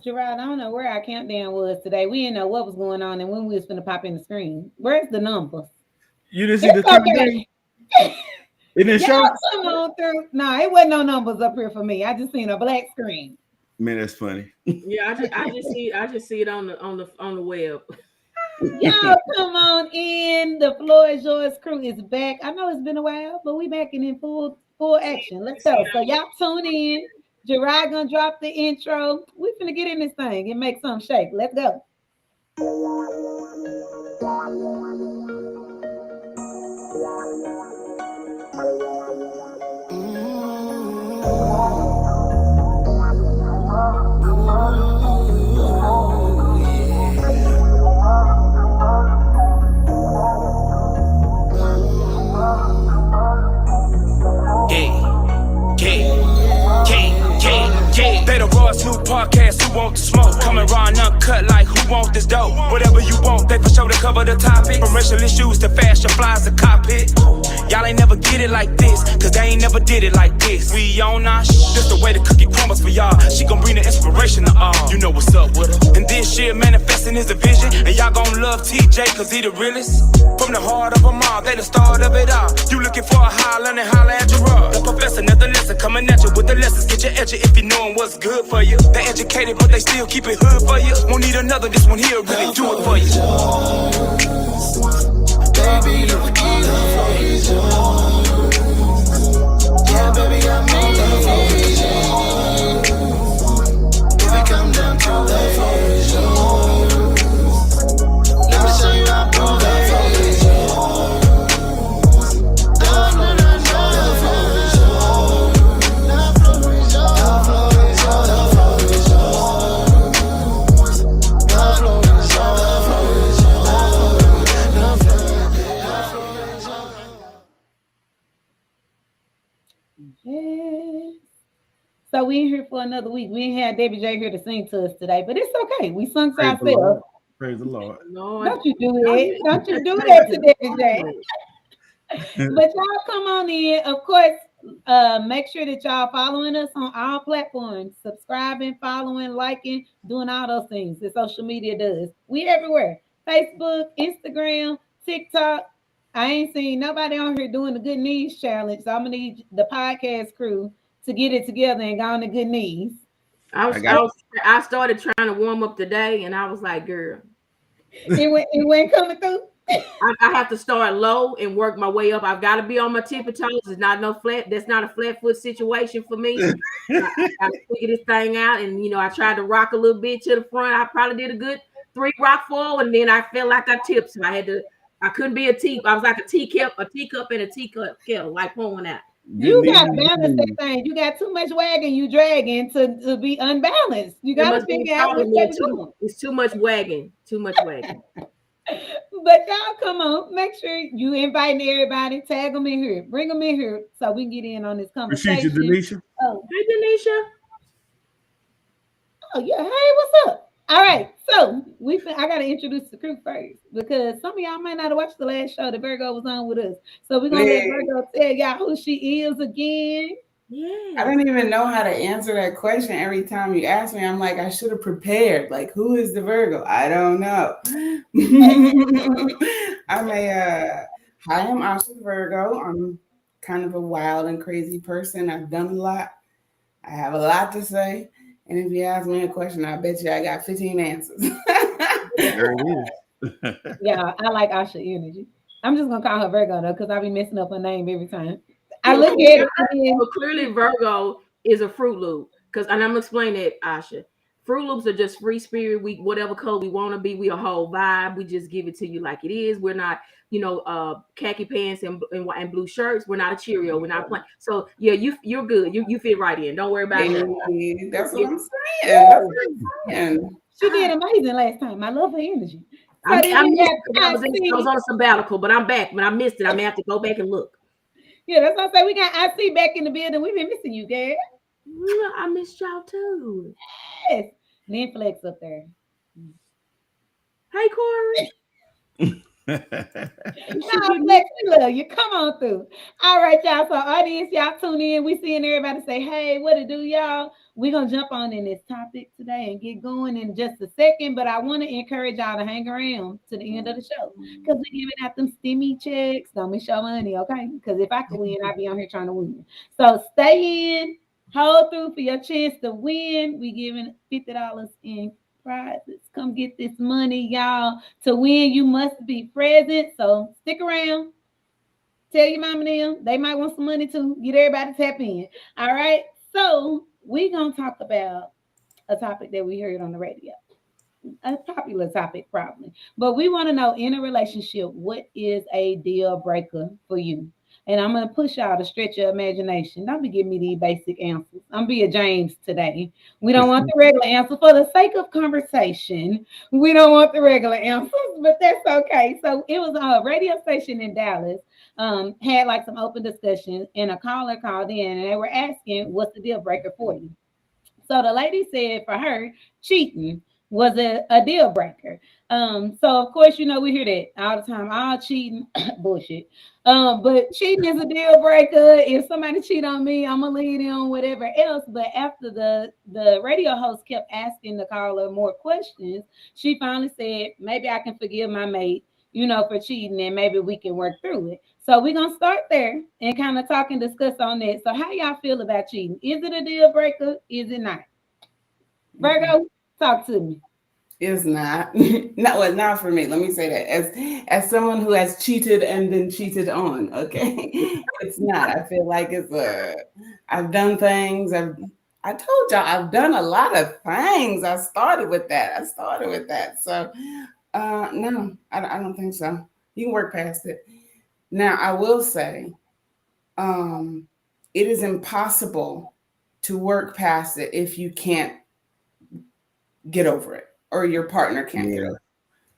Gerard, I don't know where our countdown was today. We didn't know what was going on and when we was going to pop in the screen. Where's the numbers? You didn't see the It's countdown? okay. It didn't show? Y'all come on through. No, it wasn't no numbers up here for me. I just seen a black screen. Man, that's funny. Yeah, I just see it on the web. Y'all come on in. The floor is yours. Crew is back. I know it's been a while, but we back in full action. Let's go. So y'all tune in. Gerard gonna drop the intro. We finna get in this thing and make something shake. Let's go. They the Royce new podcast, who want the smoke? Coming raw and uncut like who want this dope? Whatever you want, they for sure to cover the topic. From racial issues to fashion flies to cockpit. Y'all ain't never get it like this, cause they ain't never did it like this. We on our this the way the cookie crumbles for y'all. She gon' bring the inspiration to all. You know what's up with her. And this shit manifesting is a vision. And y'all gon' love TJ cause he the realest. From the heart of a mob, they the start of it all. You looking for a holler and holler at Gerard. The professor, nothing lesson coming at you with the lessons. Get your edge if you knowin' what's good for you. They educated, but they still keep it hood for you. Won't need another, this one here really do it for you. Baby, you the key for each yeah, baby, I made love for each if it come down to love for each let me show you how to love for each love for each love for each love for each love for each love for each love for each love for each Yes. So we in here for another week. We ain't had Debbie J here to sing to us today, but it's okay. We sung to ourselves. Praise the Lord. Lord. Don't you do that. Don't you do that to Debbie J. But y'all come on in. Of course, make sure that y'all following us on all platforms, subscribing, following, liking, doing all those things that social media does. We everywhere. Facebook, Instagram, TikTok. I ain't seen nobody on here doing the good knees challenge. So I'm gonna need the podcast crew to get it together and go on the good knees. I started trying to warm up today, and I was like, girl, it went coming through. I have to start low and work my way up. I've got to be on my tippy toes. It's not no flat. That's not a flat foot situation for me. I got to figure this thing out. And I tried to rock a little bit to the front. I probably did a good 3 rock forward, and then I felt like I tipped. So I couldn't be a tea. I was like a teacup and a teacup kettle, like pouring out. You got to balance that thing. You got too much wagging, you dragging to be unbalanced. You got to figure out what you're doing. It's too much wagging. Too much wagging. But y'all come on, make sure you inviting everybody, tag them in here, bring them in here so we can get in on this conversation. Appreciate you, Denisha. Oh. Hey, Denisha. Oh yeah, hey, what's up? All right, so I gotta introduce the crew first because some of y'all might not have watched the last show that Virgo was on with us. So we're gonna let Virgo tell y'all who she is again. Yeah. I don't even know how to answer that question every time you ask me. I'm like, I should have prepared. Like, who is the Virgo? I don't know. Hi, I'm Asha Virgo. I'm kind of a wild and crazy person. I've done a lot. I have a lot to say. And if you ask me a question, I bet you I got 15 answers. There it is. Yeah, I like Asha energy. I'm just gonna call her Virgo though, because I be messing up her name every time. I look at it. Well, clearly Virgo is a Fruit Loop. And I'm gonna explain that, Asha. Fruit Loops are just free spirit. We whatever color we want to be, we a whole vibe. We just give it to you like it is. We're not khaki pants and blue shirts. We're not a Cheerio. We're not playing. So yeah, you're good. You fit right in. Don't worry about that. Hey, that's what I'm saying. That's what I'm saying. She did amazing last time. I love her energy. So I then we missed got it. I was on a sabbatical, but I'm back. But I missed it. I'm gonna have to go back and look. Yeah, that's what I say. We got IC back in the building. We've been missing you, girl. Yeah, I missed y'all too. Yes. Lynn Flex up there. Hey, Corey. No, Flex, we love you. Come on through. All right, y'all. So, audience, y'all tune in. We seeing everybody say, hey, what to do, y'all? We're going to jump on in this topic today and get going in just a second. But I want to encourage y'all to hang around to the end of the show because we're giving out them stimmy checks. Don't miss your money, okay? Because if I could win, I'd be on here trying to win. So, stay in, hold through for your chance to win. We giving $50 in prizes. Come get this money, y'all. To win, you must be present. So stick around. Tell your mama them. They might want some money too. Get everybody to tap in. All right. So we're gonna talk about a topic that we heard on the radio. A popular topic, probably. But we want to know in a relationship, what is a deal breaker for you? And I'm going to push y'all to stretch your imagination. Don't be giving me these basic answers. I'm be a James today. We don't want the regular answer. For the sake of conversation, we don't want the regular answers, but that's okay. So it was a radio station in Dallas, had like some open discussion, and a caller called in, and they were asking, what's the deal breaker for you? So the lady said for her, cheating was a deal breaker. So of course, we hear that all the time. All cheating, bullshit. But cheating is a deal breaker. If somebody cheat on me, I'm gonna lead them, whatever else. But after the radio host kept asking the caller more questions, she finally said, maybe I can forgive my mate, for cheating, and maybe we can work through it. So we're gonna start there and kind of talk and discuss on that. So how y'all feel about cheating? Is it a deal breaker? Is it not? Virgo, talk to me. It's not. No, it's not for me. Let me say that as someone who has cheated and been cheated on. Okay, it's not. I feel like I've done things. I told y'all I've done a lot of things. I started with that. So, no, I don't think so. You can work past it. Now, I will say, it is impossible to work past it if you can't get over it. Or your partner can't get it,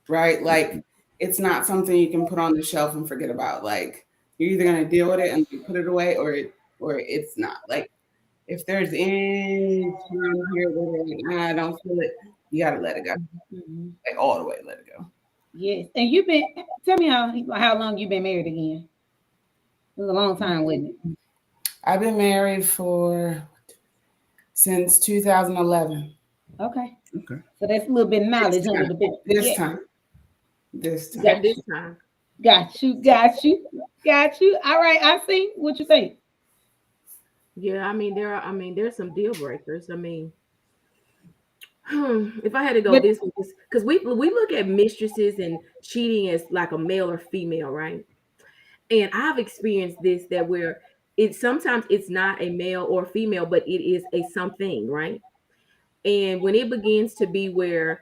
right? Like, it's not something you can put on the shelf and forget about. Like, you're either going to deal with it and put it away, or it's not. Like, if there's any time here where I don't feel it, you got to let it go. Like, all the way, let it go. Yes. And tell me how long you've been married again? It was a long time, wasn't it? I've been married since 2011. Okay. So that's a little bit of knowledge under the book. This time. Got you. All right, I see. What you think? Yeah, I mean, there's some deal breakers. I mean, if I had to go this way, because we look at mistresses and cheating as like a male or female, right? And I've experienced this that where sometimes it's not a male or female, but it is a something, right? And when it begins to be where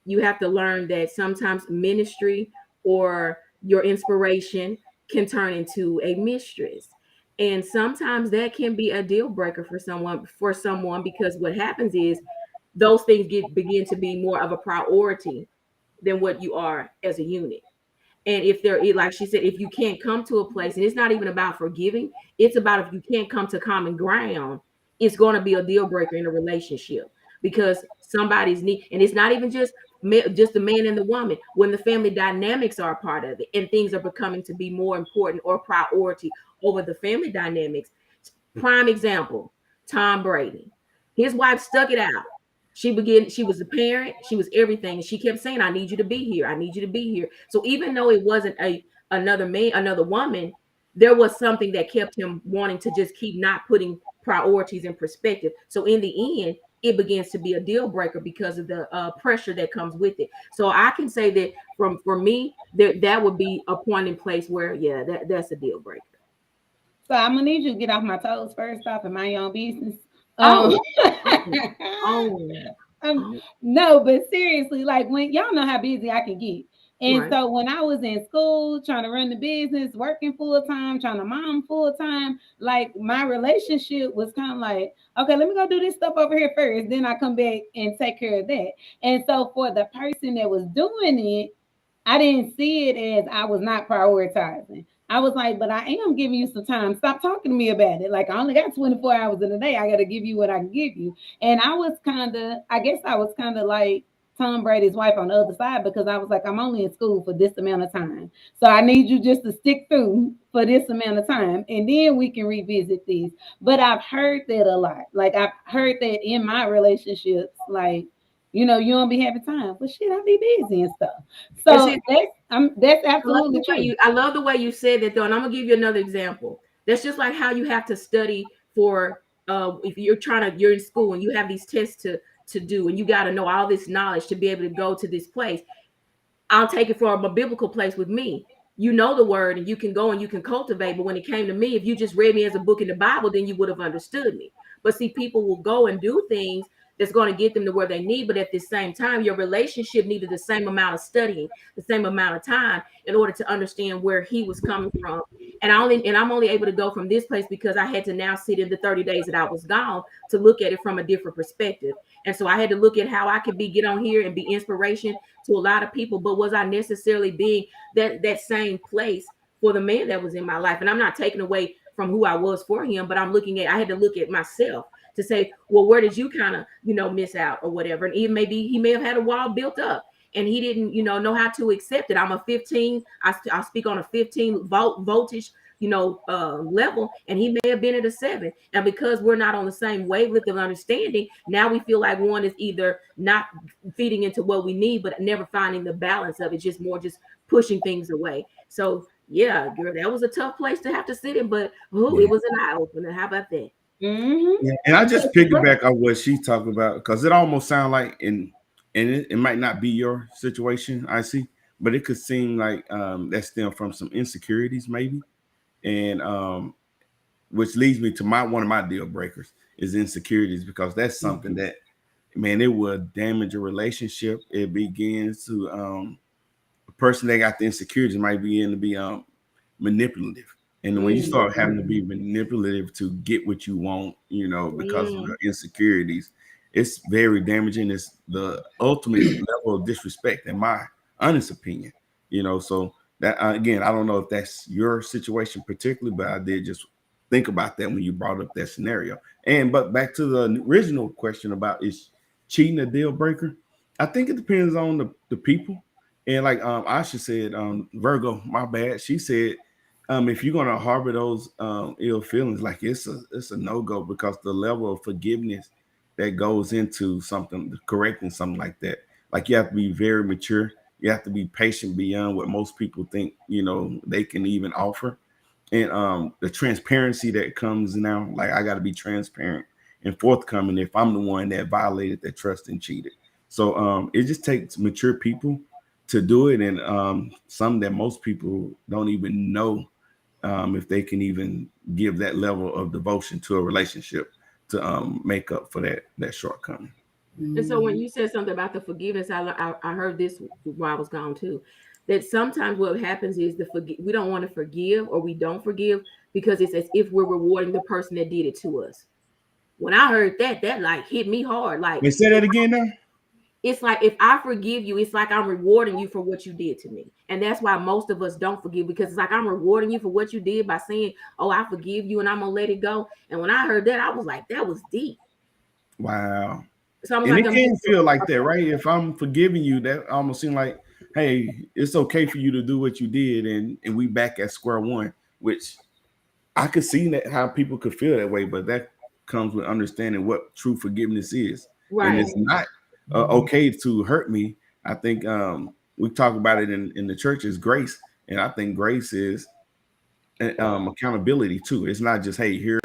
you have to learn that sometimes ministry or your inspiration can turn into a mistress. And sometimes that can be a deal breaker for someone because what happens is those things begin to be more of a priority than what you are as a unit. And like she said, if you can't come to a place, and it's not even about forgiving, it's about if you can't come to common ground, it's going to be a deal breaker in a relationship. Because somebody's need, and it's not even just the man and the woman. When the family dynamics are a part of it, and things are becoming to be more important or priority over the family dynamics. Prime example: Tom Brady. His wife stuck it out. She was a parent. She was everything. She kept saying, "I need you to be here. I need you to be here." So even though it wasn't another man, another woman, there was something that kept him wanting to just keep not putting priorities in perspective. So in the end, it begins to be a deal breaker because of the pressure that comes with it. So I can say that for me, that would be a point in place where, that's a deal breaker. So I'm gonna need you to get off my toes first off and mind your own business. No, but seriously, like when y'all know how busy I can get. And Right. so when I was in school, trying to run the business, working full time, trying to mom full time, like my relationship was kind of like, okay, let me go do this stuff over here first. Then I come back and take care of that. And so for the person that was doing it, I didn't see it as I was not prioritizing. I was like, but I am giving you some time. Stop talking to me about it. Like I only got 24 hours in a day. I got to give you what I can give you. And I was kind of, I guess I was kind of like Tom Brady's wife on the other side because I was like, I'm only in school for this amount of time. So I need you just to stick through for this amount of time. And then we can revisit these. But I've heard that a lot. Like I've heard that in my relationships, like, you know, you don't be having time. But shit, I be busy and stuff. So that's absolutely true. I love the way you said that though, and I'm gonna give you another example. That's just like how you have to study for if you're in school and you have these tests to do, and you got to know all this knowledge to be able to go to this place. I'll take it from a biblical place with me. You know the word and you can go and you can cultivate. But when it came to me, if you just read me as a book in the Bible, then you would have understood me. But see, people will go and do things that's going to get them to where they need. But at the same time, your relationship needed the same amount of studying, the same amount of time in order to understand where he was coming from. And I'm only able to go from this place because I had to now sit in the 30 days that I was gone to look at it from a different perspective. And so I had to look at how I could get on here and be inspiration to a lot of people. But was I necessarily being that same place for the man that was in my life? And I'm not taking away from who I was for him, but I had to look at myself to say, well, where did you kind of, miss out or whatever? And even maybe he may have had a wall built up and he didn't, know how to accept it. I'm a 15. I speak on a 15 voltage, level, and he may have been at a 7. And because we're not on the same wavelength of understanding, now we feel like one is either not feeding into what we need, but never finding the balance of it, just pushing things away. So yeah, girl, that was a tough place to have to sit in, but it was an eye opener. How about that? Mm-hmm. Yeah, and I just piggyback on what she's talking about because it almost sounds like, and it might not be your situation, I see, but it could seem like that stem from some insecurities, maybe, and which leads me to one of my deal breakers is insecurities because that's something that, man, it will damage a relationship. It begins to a person that got the insecurities might begin to be manipulative. And when you start having to be manipulative to get what you want, because of the insecurities, it's very damaging. It's the ultimate level of disrespect, in my honest opinion. So that again, I don't know if that's your situation particularly, but I did just think about that when you brought up that scenario. But back to the original question about is cheating a deal breaker? I think it depends on the people. And like Asha said, Virgo, my bad. She said, if you're gonna harbor those ill feelings, like it's a no-go because the level of forgiveness that goes into correcting something like that, like you have to be very mature. You have to be patient beyond what most people think, they can even offer. And the transparency that comes now, like I got to be transparent and forthcoming if I'm the one that violated that trust and cheated. So it just takes mature people to do it, and some that most people don't even know if they can even give that level of devotion to a relationship to make up for that shortcoming. And so when you said something about the forgiveness, I heard this while I was gone too, that sometimes what happens is we don't want to forgive, or we don't forgive because it's as if we're rewarding the person that did it to us. When I heard that like hit me hard. Like, Wait, say that again now. It's like if I forgive you, it's like I'm rewarding you for what you did to me. And that's why most of us don't forgive, because it's like I'm rewarding you for what you did by saying, oh, I forgive you and I'm going to let it go. And when I heard that, I was like, that was deep. Wow. So and it can feel like that, right? If I'm forgiving you, that almost seems like, hey, it's okay for you to do what you did. And we back at square one, which I could see that how people could feel that way. But that comes with understanding what true forgiveness is. Right. And it's not okay to hurt me. I think we talk about it in the church as grace, and I think grace is accountability too. It's not just, hey, here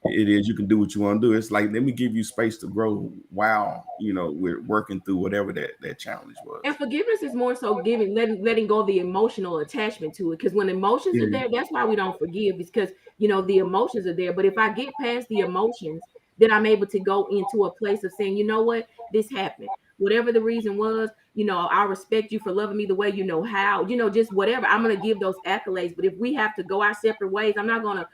it is, you can do what you want to do. It's like, let me give you space to grow while we're working through whatever that challenge was. And forgiveness is more so letting go of the emotional attachment to it, because when emotions are there, that's why we don't forgive, because the emotions are there. But if I get past the emotions, then I'm able to go into a place of saying, you know what, this happened. whatever the reason was, I respect you for loving me the way you know how, just whatever. I'm going to give those accolades. But if we have to go our separate ways, I'm not going to,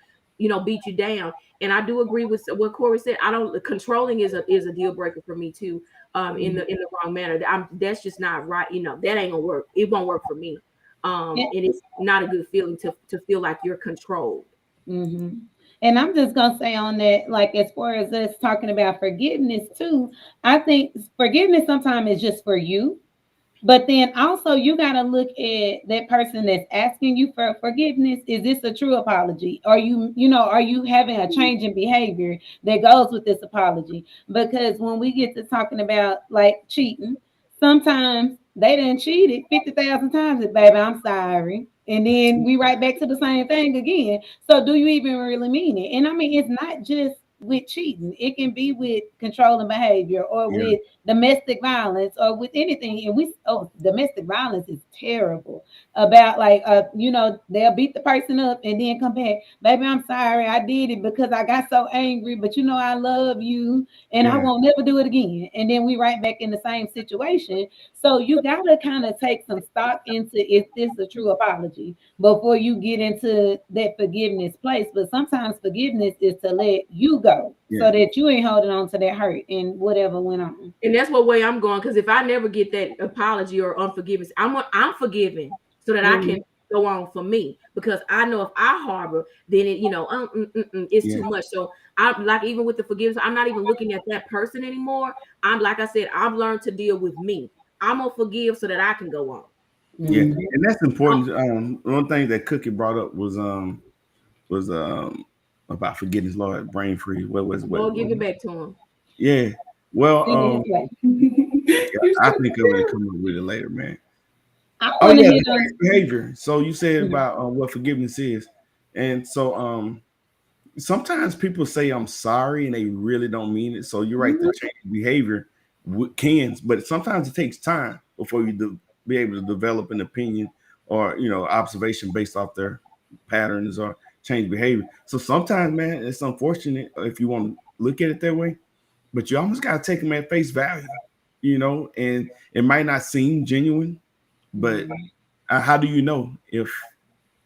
beat you down. And I do agree with what Corey said. Controlling is a deal breaker for me too. In the wrong manner. That's just not right. That ain't gonna work. It won't work for me. And it's not a good feeling to feel like you're controlled. Mm-hmm. And I'm just gonna say on that, like as far as us talking about forgiveness too, I think forgiveness sometimes is just for you. But then also you got to look at that person that's asking you for forgiveness. Is this a true apology? Are you having a change in behavior that goes with this apology? Because when we get to talking about like cheating, sometimes they done cheated 50,000 times. Baby, I'm sorry. And then we right back to the same thing again. So do you even really mean it? And I mean, it's not just with cheating. It can be with controlling behavior or with domestic violence or with anything. And domestic violence is terrible. About like they'll beat the person up and then come back, baby, I'm sorry, I did it because I got so angry, but I love you and I won't never do it again. And then we right back in the same situation. So you gotta kind of take some stock into, is this a true apology before you get into that forgiveness place. But sometimes forgiveness is to let you go so that you ain't holding on to that hurt and whatever went on. And that's what way I'm going, because if I never get that apology or unforgiveness, I'm forgiving so that I can go on for me, because I know if I harbor, then it it's too much. So I'm like, even with the forgiveness, I'm not even looking at that person anymore. I'm like I said, I've learned to deal with me. I'm gonna forgive so that I can go on. Yeah, and that's important. One thing that Cookie brought up was about forgiveness, Lord, brain free. What was it? We'll give it back to him. Yeah. Well, I think I'm gonna come up with it later, man. Behavior. So you said about what forgiveness is, and so sometimes people say I'm sorry and they really don't mean it. So you're right, to change behavior but sometimes it takes time before you be able to develop an opinion or observation based off their patterns or change behavior. So sometimes, man, it's unfortunate if you want to look at it that way, but you almost got to take them at face value, and it might not seem genuine, but how do you know if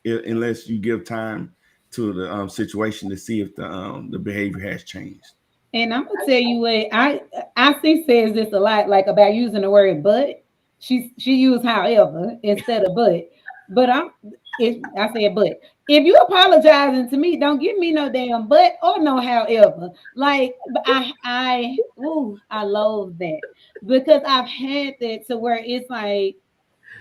unless you give time to the situation to see if the behavior has changed? And I'm gonna tell you what I see says this a lot, like about using the word but. She used however instead of but I said but. If you apologizing to me, don't give me no damn but or no however. Like I loathe that, because I've had that to where it's like,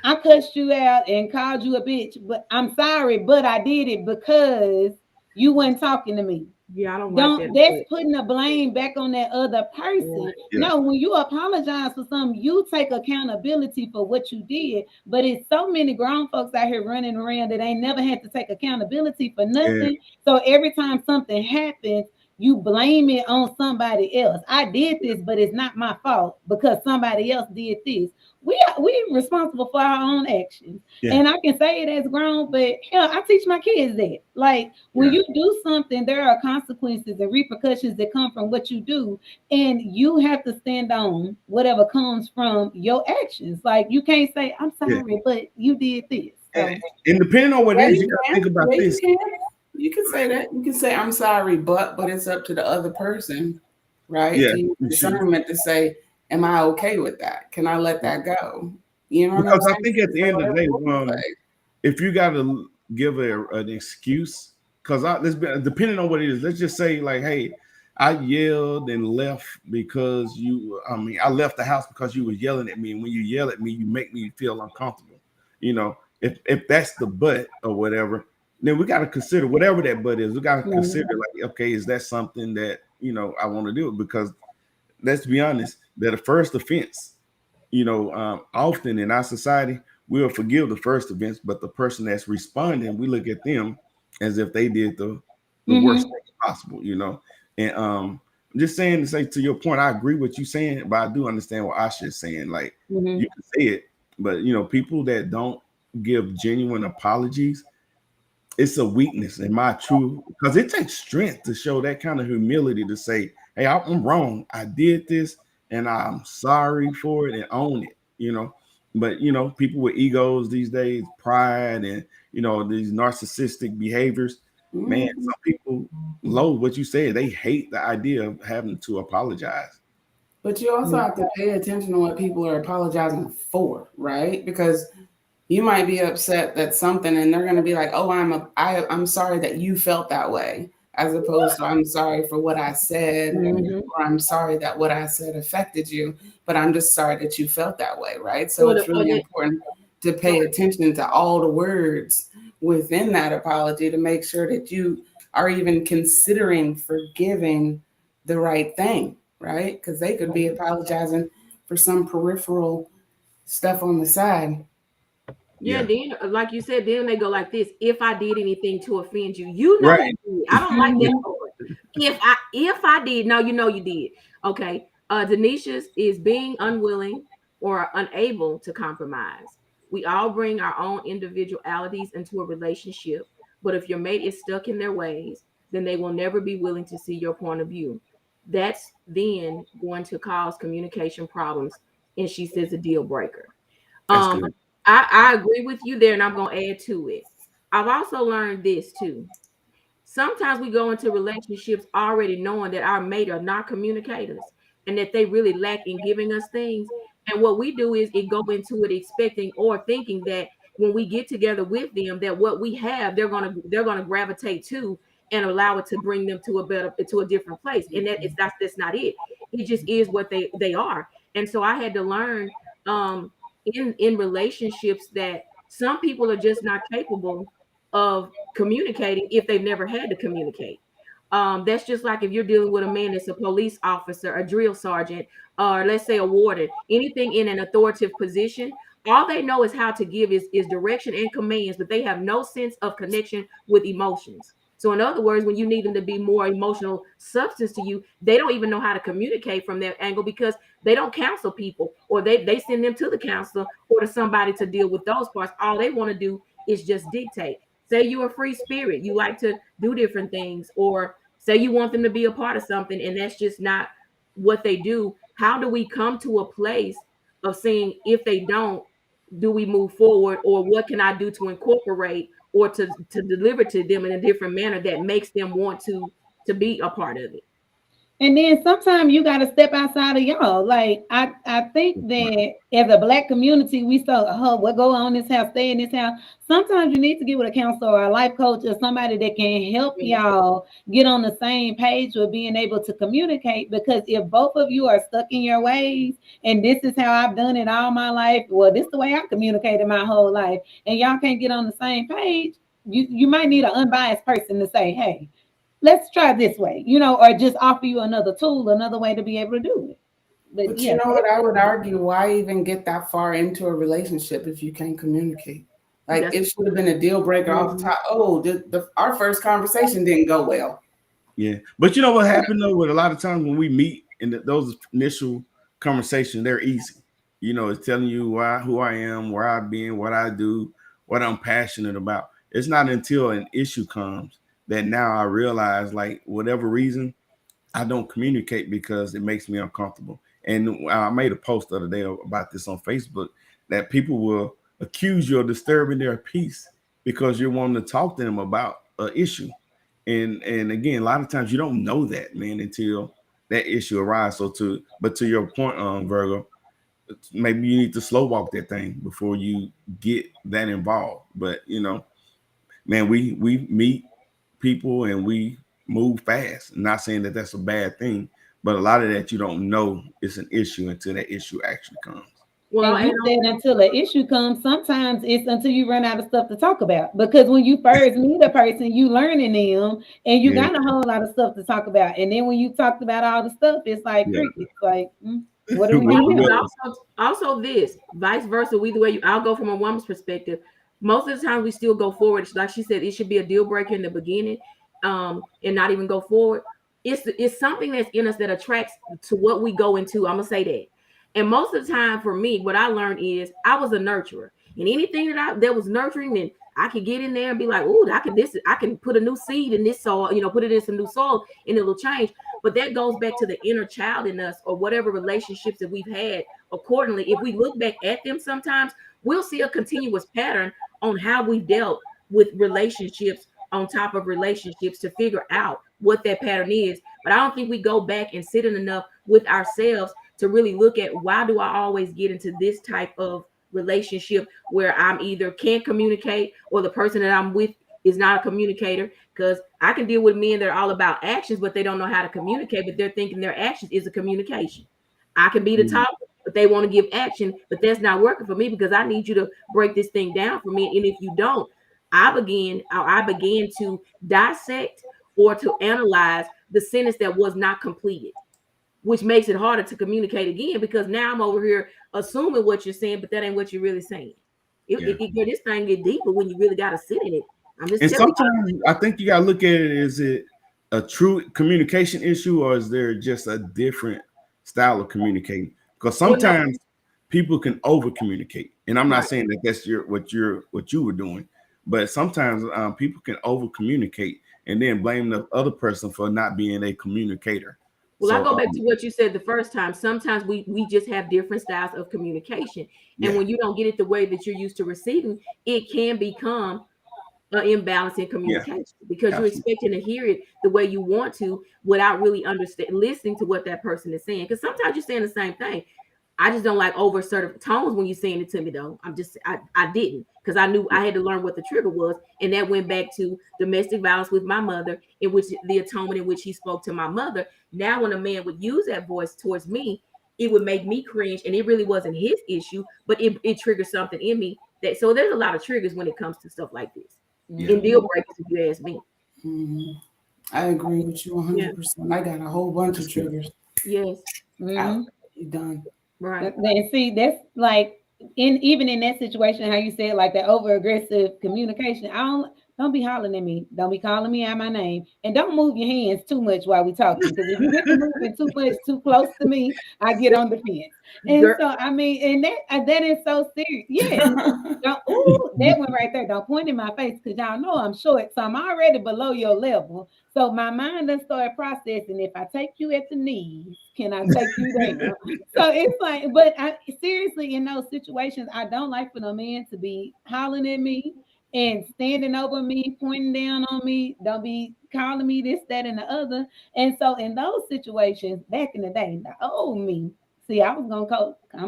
I cussed you out and called you a bitch, but I'm sorry, but I did it because you weren't talking to me. Yeah, I don't like that. That's putting the blame back on that other person. No, when you apologize for something, you take accountability for what you did. But it's so many grown folks out here running around that ain't never had to take accountability for nothing. So every time something happens, you blame it on somebody else. I did this, but it's not my fault because somebody else did this. We responsible for our own actions. And I can say it as grown, but hell, I teach my kids that. Like, when you do something, there are consequences and repercussions that come from what you do, and you have to stand on whatever comes from your actions. Like, you can't say, I'm sorry, but you did this. So, and depending on what it is, you gotta think about this. You can say that. You can say, I'm sorry, but it's up to the other person, right? Yeah, to discernment to say, am I okay with that? Can I let that go? Because I think at the end of the day, if you got to give an excuse, because depending on what it is, let's just say like, hey, I yelled and left because I left the house because you were yelling at me, and when you yell at me, you make me feel uncomfortable. If that's the but or whatever, then we got to consider whatever that but is. We got to consider like, okay, is that something that I want to do? Because let's be honest, that the first offense, often in our society, we'll forgive the first offense, but the person that's responding, we look at them as if they did the worst thing possible, And I'm just saying to say to your point, I agree with you saying, but I do understand what Asha is saying. Like, you can say it, but people that don't give genuine apologies, it's a weakness in my true, because it takes strength to show that kind of humility to say, hey, I'm wrong. I did this, and I'm sorry for it and own it, But people with egos these days, pride and these narcissistic behaviors, man, Mhm. some people loathe what you said. They hate the idea of having to apologize. But you also have to pay attention to what people are apologizing for, right? Because you might be upset that something, and they're going to be like, "Oh, I'm sorry that you felt that way," as opposed to "I'm sorry for what I said," or "I'm sorry that what I said affected you, but I'm just sorry that you felt that way," right? So Or it's really important to pay attention to all the words within that apology to make sure that you are even considering forgiving the right thing, right? Because they could be apologizing for some peripheral stuff on the side. Yeah, Yeah, then like you said, then they go like this. If I did anything to offend you, you know right. you did. I don't like that part. If I did, no, you know you did. Okay. Denisha's is being unwilling or unable to compromise. We all bring our own individualities into a relationship, but if your mate is stuck in their ways, then they will never be willing to see your point of view. That's then going to cause communication problems. And she says a deal breaker. That's Um, good. I agree with you there, and I'm gonna add to it. I've also learned this too. Sometimes we go into relationships already knowing that our mate are not communicators and that they really lack in giving us things. And what we do is it go into it expecting or thinking that when we get together with them, that what we have, they're gonna gravitate to and allow it to bring them to a different place. And that's not it. It just is what they are. And so I had to learn um in relationships that some people are just not capable of communicating if they've never had to communicate. That's just like if you're dealing with a man that's a police officer, a drill sergeant, or let's say a warden, anything in an authoritative position. All they know is how to give is direction and commands, but they have no sense of connection with emotions. So, in other words, when you need them to be more emotional substance to you, they don't even know how to communicate from that angle because they don't counsel people or they send them to the counselor or to somebody to deal with those parts. All they want to do is just dictate. Say you're a free spirit, you like to do different things, or say you want them to be a part of something, and that's just not what they do. How do we come to a place of saying if they don't, do we move forward, or what can I do to incorporate or to deliver to them in a different manner that makes them want to be a part of it? And then sometimes you got to step outside of y'all. Like I think that as a black community, we saw, oh, what go on in this house, stay in this house. Sometimes you need to get with a counselor or a life coach or somebody that can help y'all get on the same page with being able to communicate. Because if both of you are stuck in your ways, and this is how I've done it all my life, well, this is the way I communicated my whole life, and y'all can't get on the same page, you might need an unbiased person to say, hey, let's try this way, or just offer you another tool, another way to be able to do it. But But you know what I would argue? Why even get that far into a relationship if you can't communicate? Like it should have been a deal breaker off the top. Oh, our first conversation didn't go well. Yeah, but you know what happened though? With a lot of times when we meet and those initial conversations, they're easy. It's telling you who I am, where I've been, what I do, what I'm passionate about. It's not until an issue comes that now I realize, like, whatever reason, I don't communicate because it makes me uncomfortable. And I made a post the other day about this on Facebook that people will accuse you of disturbing their peace because you're wanting to talk to them about an issue. And again, a lot of times you don't know that, man, until that issue arises. But to your point, Virgo, maybe you need to slow walk that thing before you get that involved. But man, we meet people and we move fast. I'm not saying that that's a bad thing, but a lot of that you don't know it's an issue until that issue actually comes. Well, and you said until the issue comes, sometimes it's until you run out of stuff to talk about. Because when you first meet a person, you learning them and you got a whole lot of stuff to talk about. And then when you talked about all the stuff, it's like crickets. Like, what do we do? Also, this vice versa. Either way, I'll go from a woman's perspective. Most of the time, we still go forward. Like she said, it should be a deal breaker in the beginning, and not even go forward. It's something that's in us that attracts to what we go into. I'm gonna say that. And most of the time, for me, what I learned is I was a nurturer, and anything that was nurturing, then I could get in there and be like, "Ooh, I can put a new seed in this soil, put it in some new soil, and it'll change." But that goes back to the inner child in us, or whatever relationships that we've had. Accordingly, if we look back at them, sometimes we'll see a continuous pattern on how we dealt with relationships on top of relationships to figure out what that pattern is. But I don't think we go back and sit in enough with ourselves to really look at, why do I always get into this type of relationship where I'm either can't communicate, or the person that I'm with is not a communicator? Because I can deal with men that are all about actions, but they don't know how to communicate, but they're thinking their actions is a communication. I can be the top, but they want to give action, but that's not working for me, because I need you to break this thing down for me. And if you don't, I began to dissect or to analyze the sentence that was not completed, which makes it harder to communicate again, because now I'm over here assuming what you're saying, but that ain't what you're really saying. This thing get deeper when you really got to sit in it. And sometimes I think you got to look at it, is it a true communication issue, or is there just a different style of communicating? Because sometimes people can over communicate, and I'm not saying that that's what you were doing, but sometimes people can over communicate and then blame the other person for not being a communicator. Well, I go back to what you said the first time. Sometimes we just have different styles of communication, and when you don't get it the way that you're used to receiving, it can become an imbalance in communication, because you're expecting to hear it the way you want to without really listening to what that person is saying. Because sometimes you're saying the same thing. I just don't like over assertive tones when you're saying it to me, though. I didn't, because I knew I had to learn what the trigger was. And that went back to domestic violence with my mother, in which the atonement in which he spoke to my mother. Now, when a man would use that voice towards me, it would make me cringe, and it really wasn't his issue, but it triggered something in me. So there's a lot of triggers when it comes to stuff like this. And deal breakers, if you ask me. I agree with you 100%. I got a whole bunch of triggers. Yes. You're done. Right. And see, that's like even in that situation, how you said like that over aggressive communication. Don't be hollering at me. Don't be calling me out my name, and don't move your hands too much while we talking. Because if you get to moving too much, too close to me, I get on the fence. And so I mean, and that is so serious. Yeah. That one right there. Don't point in my face, because y'all know I'm short, so I'm already below your level. So my mind doesn't start processing. If I take you at the knees, can I take you there? So it's like, but seriously, in those situations, I don't like for no man to be hollering at me and standing over me, pointing down on me. Don't be calling me this, that, and the other. And so in those situations, back in the day, the old me, see, I'm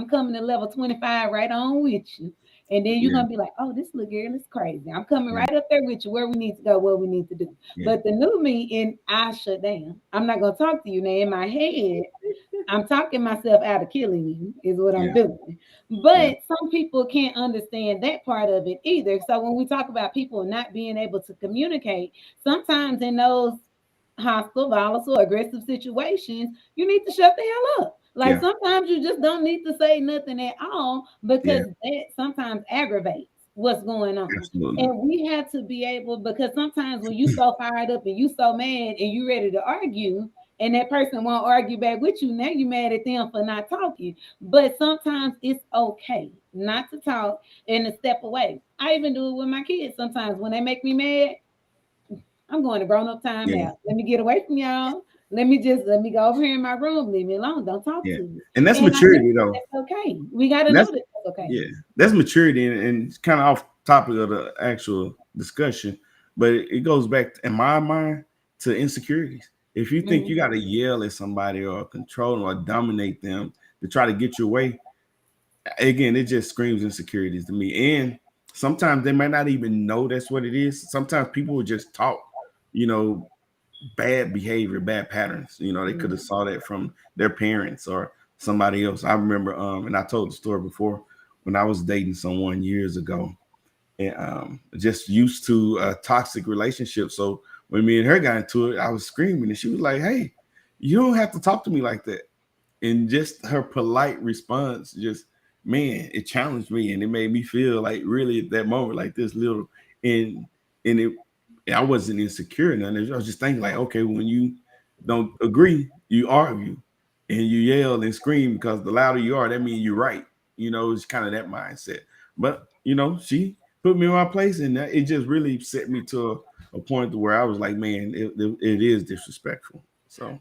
coming to level 25 right on with you. And then you're going to be like, oh, this little girl is crazy. I'm coming right up there with you, where we need to go, what we need to do. But the new me, and I shut down. I'm not going to talk to you now. In my head, I'm talking myself out of killing you is what I'm doing. But some people can't understand that part of it either. So when we talk about people not being able to communicate, sometimes in those hostile, volatile, aggressive situations, you need to shut the hell up. Like sometimes you just don't need to say nothing at all, because that sometimes aggravates what's going on. Absolutely. And we have to be able, because sometimes when you so fired up and you so mad and you ready to argue, and that person won't argue back with you, now you mad at them for not talking. But sometimes it's okay not to talk and to step away. I even do it with my kids sometimes. When they make me mad, I'm going to grown-up time now. Let me get away from y'all. Let me go over here in my room. Leave me alone. Don't talk to me. And that's maturity, though. That's okay. We got to know that that's okay. Yeah, that's maturity, and it's kind of off topic of the actual discussion, but it goes back, in my mind, to insecurities. If you think you got to yell at somebody or control them or dominate them to try to get your way, again, it just screams insecurities to me. And sometimes they might not even know that's what it is. Sometimes people will just talk, bad behavior, bad patterns. They could have saw that from their parents or somebody else. I remember, and I told the story before, when I was dating someone years ago, and just used to a toxic relationship. So when me and her got into it, I was screaming, and she was like, "Hey, you don't have to talk to me like that." And just her polite response, it challenged me, and it made me feel like really at that moment, like this little, and I wasn't insecure. And I was just thinking like, okay, when you don't agree, you argue and you yell and scream, because the louder you are, that means you're right. It's kind of that mindset. But, she put me in my place, and it just really set me to a point where I was like, man, it is disrespectful. So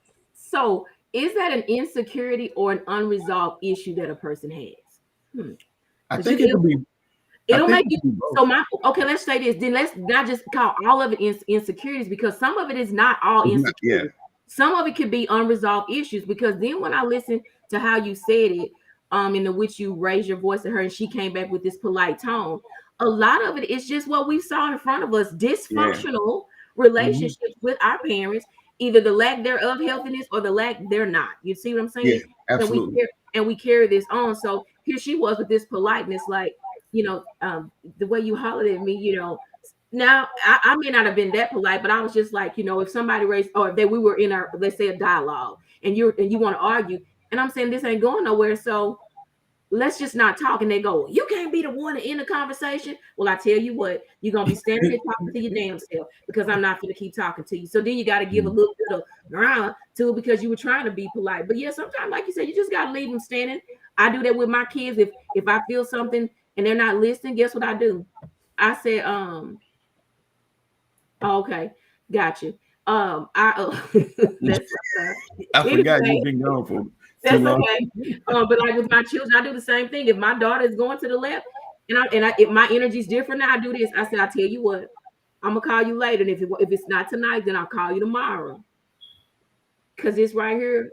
So is that an insecurity or an unresolved issue that a person has? I think it could be. It'll I make think you. it could be both. So okay, let's say this. Then let's not just call all of it insecurities, because some of it is not all It's not- insecurity. Some of it could be unresolved issues, because then when I listen to how you said it, in the which you raised your voice at her and she came back with this polite tone, a lot of it is just what we saw in front of us: dysfunctional relationships with our parents, either the lack thereof healthiness or the lack they're not. You see what I'm saying? Yeah, absolutely. And we carry this on. So here she was with this politeness, like, the way you hollered at me, now I may not have been that polite, but I was just like, if somebody raised, or that we were in our, let's say, a dialogue, and you want to argue, and I'm saying this ain't going nowhere, so let's just not talk. And they go, you can't be the one to end the conversation. Well, I tell you what, you're gonna be standing here talking to your damn self, because I'm not gonna keep talking to you. So then you got to give a little bit of to it, because you were trying to be polite. But yeah, sometimes, like you said, you just gotta leave them standing. I do that with my kids. If I feel something and they're not listening, guess what I do? I said, okay, got you. That's I forgot you've been gone for that's too long. okay. But like with my children, I do the same thing. If my daughter is going to the left, if my energy's different now, I do this. I said, I tell you what, I'm gonna call you later. And if it's not tonight, then I'll call you tomorrow. Cause it's right here.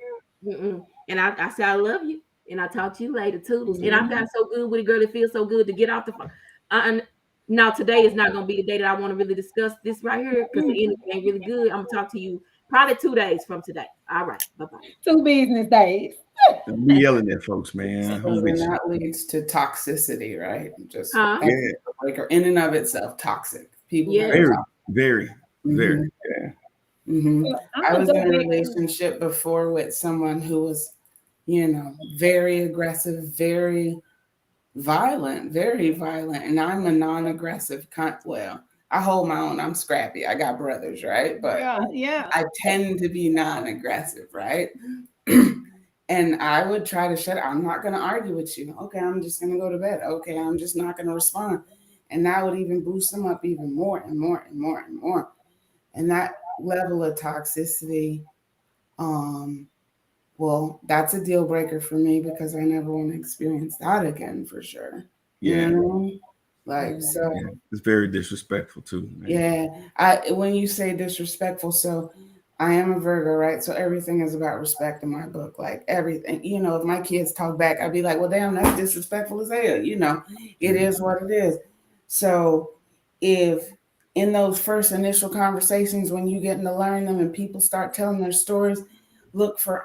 And I said, I love you, and I'll talk to you later, toodles. And I've got so good with a girl. It feels so good to get off the phone. And now today is not gonna be the day that I want to really discuss this right here, because the energy ain't really good. I'm gonna talk to you probably 2 days from today. All right, bye-bye. 2 business days. Don't be yelling at folks, man. So then that leads to toxicity, right? Just Huh? Yeah. like, or in and of itself, toxic. People Yeah. very Very, toxic. very. Yeah. Mhm. So I'm I gonna was go in a back- relationship before with someone who was, very aggressive, very violent, and I'm a non-aggressive well, I hold my own. I'm scrappy. I got brothers, right? But yeah. I tend to be non-aggressive, right? And I would try to shut up. I'm not going to argue with you. Okay, I'm just going to go to bed. Okay, I'm just not going to respond. And that would even boost them up even more and more and more and more. And that level of toxicity, well, that's a deal breaker for me, because I never want to experience that again, for sure. Yeah. Like, so Yeah. It's very disrespectful too, man. yeah. When you say disrespectful, so I am a Virgo, right? So everything is about respect in my book. Like everything, if my kids talk back, I'd be like, well, damn, that's disrespectful as hell. It is what it is. So if in those first initial conversations, when you getting to learn them and people start telling their stories, look for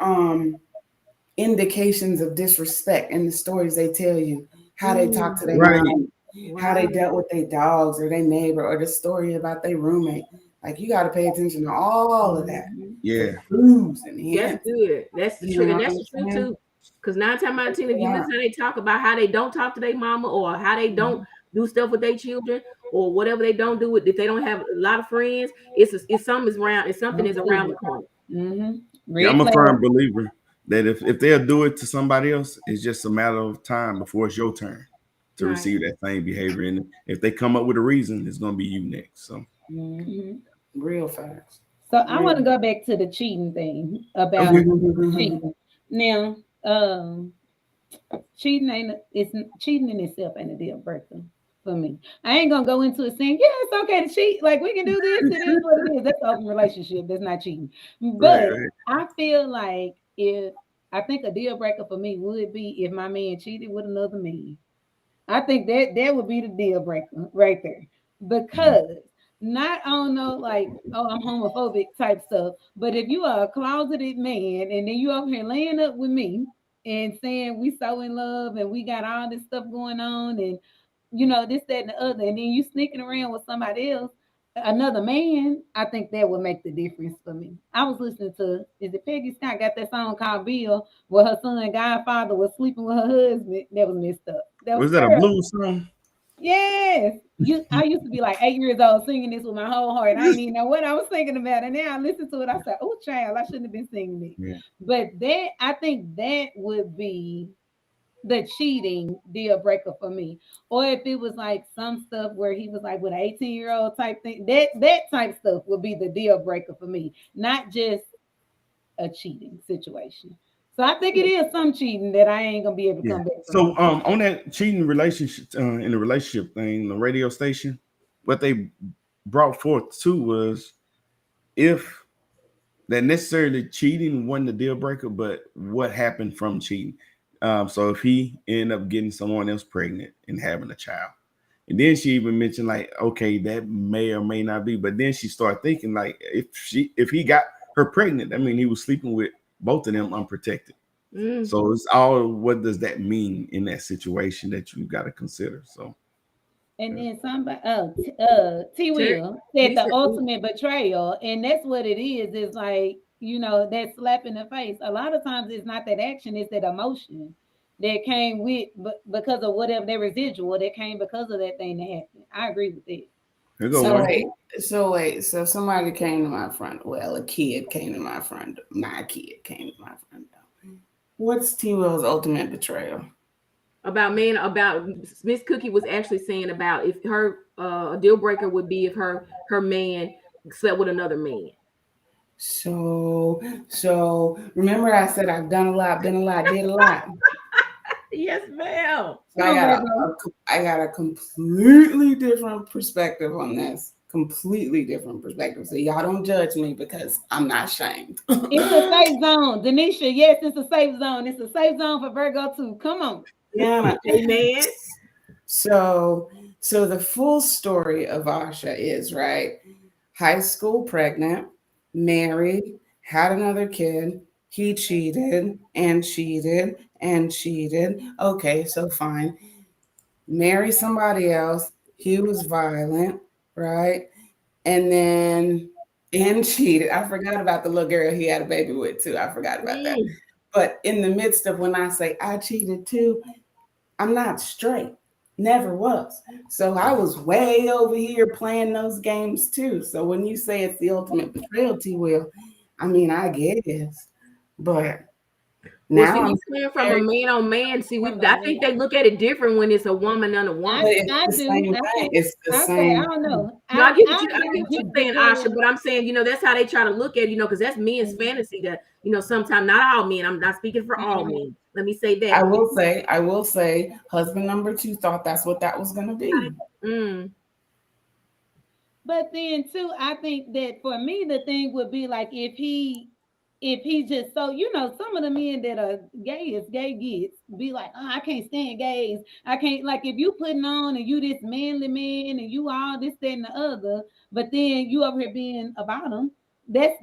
indications of disrespect in the stories they tell you, how they talk to their mom, how they dealt with their dogs or their neighbor, or the story about their roommate. Like, you got to pay attention to all of that. Yeah. That's good. That's the truth. And that's the truth too. Because 9 times out of 10, if you listen how they talk about how they don't talk to their mama, or how they don't do stuff with their children, or whatever they don't do with, if they don't have a lot of friends, it's something is around the corner. Yeah, I'm a firm believer that if they'll do it to somebody else, it's just a matter of time before it's your turn to receive that same behavior. And if they come up with a reason, it's going to be you next. So real fast. So I want to go back to the cheating thing about cheating. Now, cheating in itself ain't a deal breaker for me. I ain't gonna go into it saying, yeah, it's okay to cheat. Like, we can do this. It is what it is. That's an open relationship. That's not cheating. But I feel like I think a deal breaker for me would be if my man cheated with another man. I think that would be the deal breaker right there, because not on no like, oh, I'm homophobic type stuff, but if you are a closeted man and then you over here laying up with me and saying we so in love and we got all this stuff going on and this, that, and the other, and then you sneaking around with somebody else, another man, I think that would make the difference for me. I was listening to, is it Peggy Scott got that song called Bill, where her son Godfather was sleeping with her husband? That was messed up. Was that a blues song? Yes. I used to be like 8 years old singing this with my whole heart. I didn't even know what I was thinking about. And now I listen to it, I said, oh, child, I shouldn't have been singing it. Yeah. But I think that would be the cheating deal breaker for me. Or if it was like some stuff where he was like with an 18-year-old type thing, that type stuff would be the deal breaker for me. Not just a cheating situation. So I think it is some cheating that I ain't gonna be able to Yeah. come back from. So on that cheating relationship in the relationship thing, the radio station, what they brought forth too was if that necessarily cheating wasn't a deal breaker, but what happened from cheating. So if he ended up getting someone else pregnant and having a child, and then she even mentioned like, okay, that may or may not be, but then she started thinking like, if he got her pregnant, I mean, he was sleeping with both of them unprotected. So it's all, what does that mean in that situation that you got to consider? So And then somebody, T. Terry, Will said he the said- ultimate betrayal, and that's what it is. It's like, that slap in the face. A lot of times, it's not that action; it's that emotion that came with, but because of whatever their residual that came because of that thing that happened. I agree with that. here go So one. wait, so somebody came to my front. Well, a kid came to my front. My kid came to my front door. What's T. Will's ultimate betrayal? about Miss Cookie was actually saying about if her deal breaker would be if her man slept with another man. So remember I said I've done a lot, been a lot, did a lot. Yes, ma'am. So I got a completely different perspective on this. Completely different perspective. So y'all don't judge me because I'm not shamed. It's a safe zone, Denisha. Yes, it's a safe zone. It's a safe zone for Virgo too. Come on. Yeah. Amen. So the full story of Asha is, right, high school pregnant, married, had another kid. He cheated and cheated and cheated. Okay, so fine. Marry somebody else. He was violent, right? And cheated. I forgot about the little girl he had a baby with too. I forgot about that. But in the midst of when I say I cheated too, I'm not straight. Never was. So I was way over here playing those games too. So when you say it's the ultimate betrayal, T. Will, I mean, I guess. But now Well, I'm see, from a man on man. See, I think they look at it different when it's a woman on a woman. it's the same thing. It's the same. I don't know. No, I get what you're saying, Asha, but I'm saying, that's how they try to look at it, because that's men's fantasy that, sometimes not all men. I'm not speaking for all men. Let me say that. I will say, husband number 2 thought that's what that was going to be. But then too, I think that for me, the thing would be like if he just so some of the men that are gay as gay gets be like, oh, I can't stand gays. I can't, like, if you putting on and you this manly man and you all this, that, and the other, but then you over here being about them, that's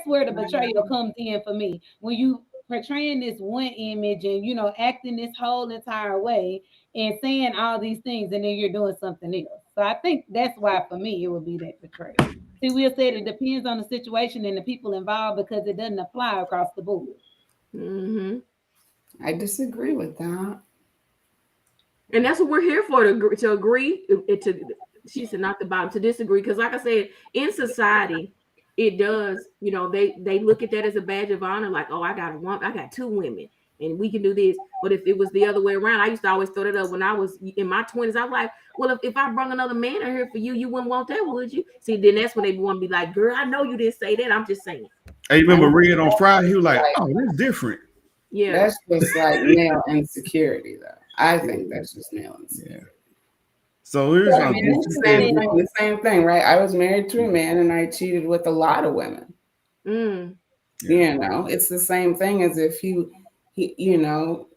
where the betrayal comes in for me. When you portraying this one image and acting this whole entire way and saying all these things and then you're doing something else. So I think that's why for me it would be that betrayal. See, Will said it depends on the situation and the people involved because it doesn't apply across the board. I disagree with that. And that's what we're here for, to agree. She said not the bottom, to disagree. Because like I said, in society, it does, they look at that as a badge of honor, like, oh, I got 2 women and we can do this. But if it was the other way around, I used to always throw that up when I was in my 20s. I was like, well, if I brought another man in here for you, you wouldn't want that, would you? See, then that's when they want to be like, girl, I know you didn't say that. I'm just saying. Hey, remember Red on Friday? He was like, oh, that's different. Yeah. That's just like male insecurity, though. I think that's just male insecurity. Yeah. So here's the same thing, right? I was married to a man and I cheated with a lot of women. It's the same thing as if he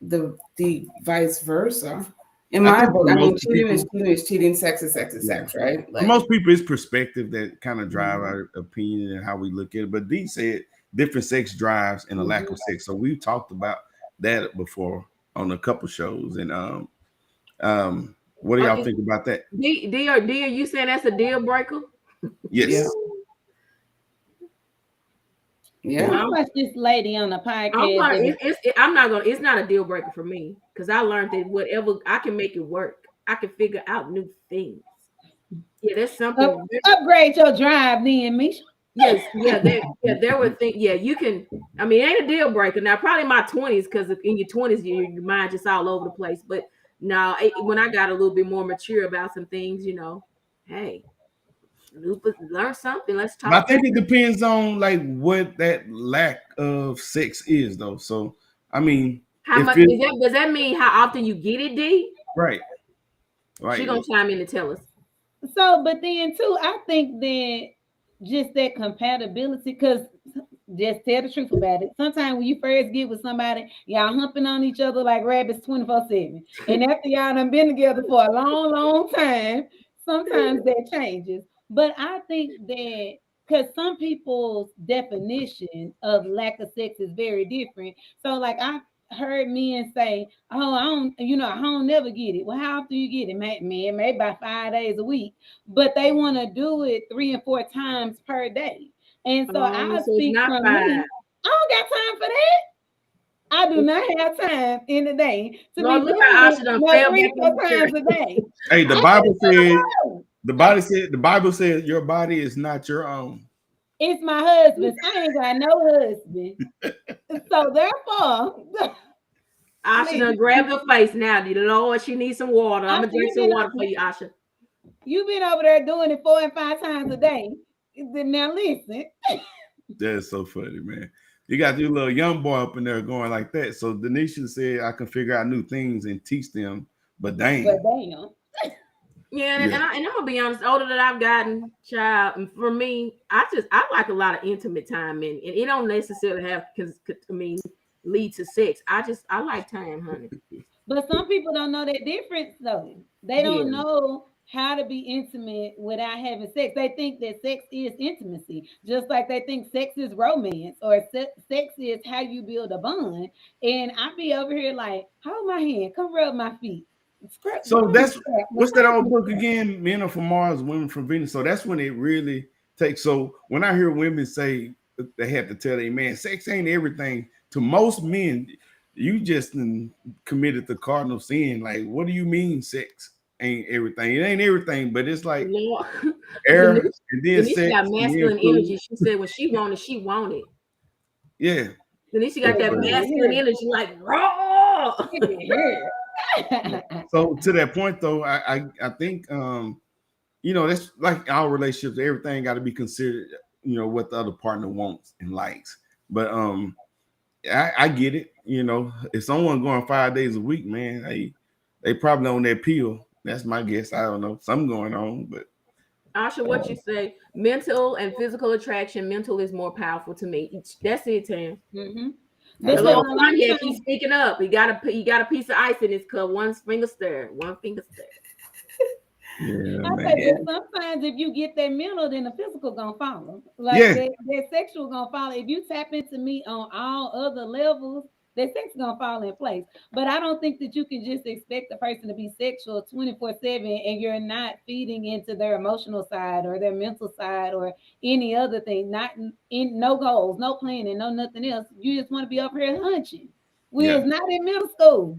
the vice versa. In my book, I mean, cheating is cheating, sex is sex is sex, right? For most people, it's perspective that kind of drive our opinion and how we look at it. But Dee said different sex drives and a lack of sex. So we've talked about that before on a couple shows. And what do y'all think about that? D, are you saying that's a deal breaker? Yes. Yeah. I watched this lady on the podcast. It's not a deal breaker for me because I learned that whatever I can make it work. I can figure out new things. Yeah, that's something. Upgrade your drive, then, Misha. Yes, there were things. Yeah, you can. I mean, it ain't a deal breaker now. Probably my 20s, because in your 20s, your mind just all over the place. But now, when I got a little bit more mature about some things, hey. learn something. Let's talk. I think it depends on like what that lack of sex is, though. So I mean, How much does that mean? How often you get it, D? Right. She gonna chime in and tell us. So, but then too, I think that just that compatibility, because just tell the truth about it. Sometimes when you first get with somebody, y'all humping on each other like rabbits 24/7. And after y'all done been together for a long, long time, sometimes that changes. But I think that because some people's definition of lack of sex is very different. So, like, I heard men say, "Oh, I don't never get it." Well, how often you get it, man? Maybe about 5 days a week, but they want to do it 3 and 4 times per day. And so I speak from me. I don't got time for that. I do not have time in the day to be doing 3-4 times a day. Hey, the Bible said your body is not your own. It's my husband's. I ain't got no husband. So therefore, Asha done grabbed her face now. Lord, she needs some water. I'm gonna drink some water for you, Asha. You've been over there doing it 4 and 5 times a day. Now listen. That's so funny, man. You got your little young boy up in there going like that. So Denisha said, I can figure out new things and teach them, but damn. Yeah, and I'm gonna be honest. Older that I've gotten, child, and for me, I like a lot of intimate time, and it don't necessarily have lead to sex. I like time, honey. But some people don't know that difference, though. They don't know how to be intimate without having sex. They think that sex is intimacy, just like they think sex is romance or sex is how you build a bond. And I be over here like, hold my hand, come rub my feet. So what's that old book again? Men are from Mars, women from Venus. So that's when it really takes. So when I hear women say they have to tell their man, sex ain't everything. To most men, you just committed the cardinal sin. Like, what do you mean sex ain't everything? It ain't everything, but it's like air and then sex. She got masculine energy. She said when she wanted. Yeah. Then she got that masculine energy, like raw. So to that point, though, I think that's like our relationships. Everything got to be considered. What the other partner wants and likes. But I get it. If someone going 5 days a week, man, they probably on that pill. That's my guess. I don't know. Something going on, but Asha, what you say? Mental and physical attraction. Mental is more powerful to me. That's it, Tam. Mm-hmm. Hello, Kanye, he's speaking up. He got a piece of ice in his cup. One finger stir. Yeah, sometimes if you get that mental, then the physical gonna follow. Like that sexual gonna follow. If you tap into me on all other levels, that sex gonna fall in place. But I don't think that you can just expect a person to be sexual 24/7 and you're not feeding into their emotional side or their mental side or any other thing. Not in no goals, no planning, no nothing else. You just want to be up here hunching. We is not in middle school.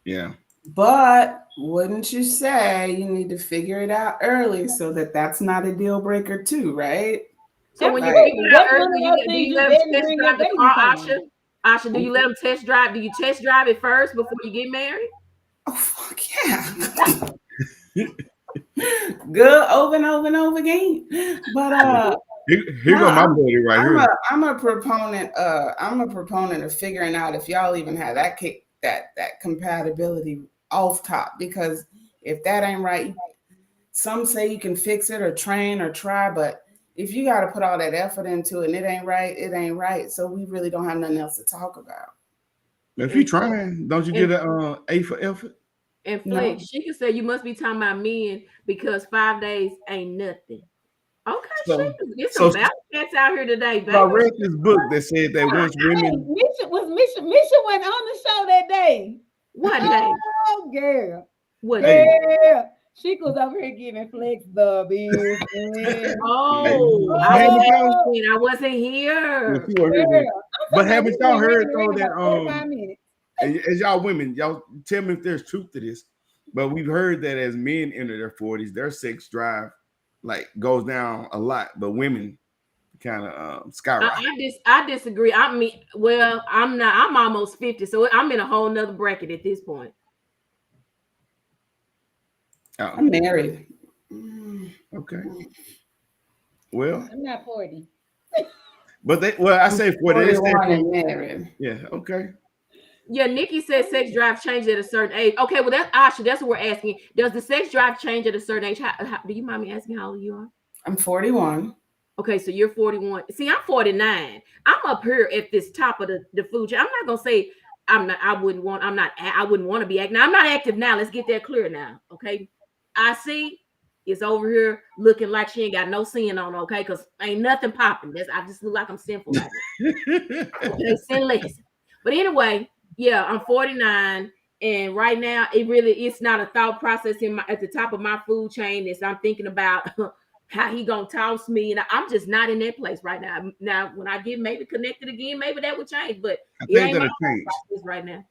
Yeah. But wouldn't you say you need to figure it out early so that that's not a deal breaker too, right? So when you figure it out early, do you let them test drive the car, Asha? Asha, do you let them test drive? Do you test drive it first before you get married? Oh, fuck yeah. Good over and over and over again. But here go my buddy right here. I'm a proponent of figuring out if y'all even have that compatibility off top, because if that ain't right, some say you can fix it or train or try, but if you got to put all that effort into it and it ain't right, it ain't right. So we really don't have nothing else to talk about. If you trying, don't you get an A for effort? And Flex, she can say you must be talking about men because 5 days ain't nothing. Okay, there's some bad cats out here today, baby. I read this book that said that once women Misha went on the show that day. What day? Oh, girl. What day? She was over here giving Flex the business. I wasn't here. But haven't y'all heard though that as y'all women, y'all tell me if there's truth to this, but we've heard that as men enter their 40s, their sex drive goes down a lot, but women kind of skyrocket. I disagree. I'm almost 50, so I'm in a whole nother bracket at this point. I'm married. Okay. Well, I'm not 40. but I say 40. They say 41 and married. yeah. Okay. Yeah, Nikki said sex drive changes at a certain age. Okay, well that's Asha. That's what we're asking. Does the sex drive change at a certain age? Do you mind me asking how old you are? I'm 41. Okay, so you're 41. See, I'm 49. I'm up here at this top of the food chain. I'm not gonna say I wouldn't want to be active. Now, I'm not active now. Let's get that clear now. Okay. I see it's over here looking like she ain't got no sin on, okay? Because ain't nothing popping. I just look like I'm sinful like it. Okay, sin less. But anyway, yeah, I'm 49. And right now, it's not a thought process at the top of my food chain. As I'm thinking about how he gonna toss me, and I'm just not in that place right now. Now, when I get maybe connected again, maybe that would change. But I it think ain't that'll my change process right now.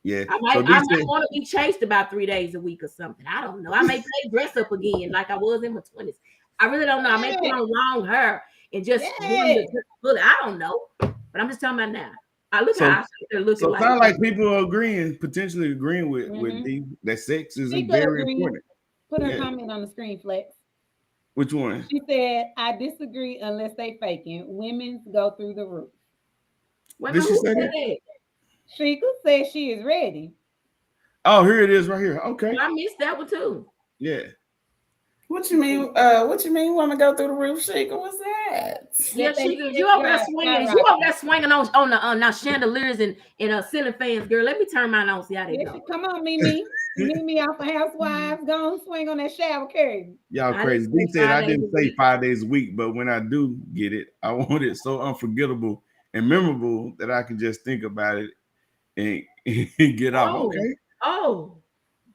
Yeah. I might want to be chased about 3 days a week or something. I don't know. I may play dress up again like I was in my 20s. I really don't know. I may put on long hair and just I don't know. But I'm just talking about now. I look at they're looking so like. So kind of like people are potentially agreeing with D that sex is very important. Put her comment on the screen, Flex. Which one? She said, "I disagree unless they faking. Women's go through the roof." Did she say that? Sheikah says she is ready. Oh, here it is, right here. Okay. I missed that one too. Yeah. What you mean? What you mean? Want to go through the roof, Sheikah? What's that? Yeah, Sheikah, you over there swinging? You over there swinging on the chandeliers and ceiling fans, girl? Let me turn mine on. See how they go. Come on, Mimi. Mimi off of Housewives. Go on, swing on that shower curtain. Y'all crazy. D said I didn't say 5 days a week, but when I do get it, I want it so unforgettable and memorable that I can just think about it and get off. Okay. Oh,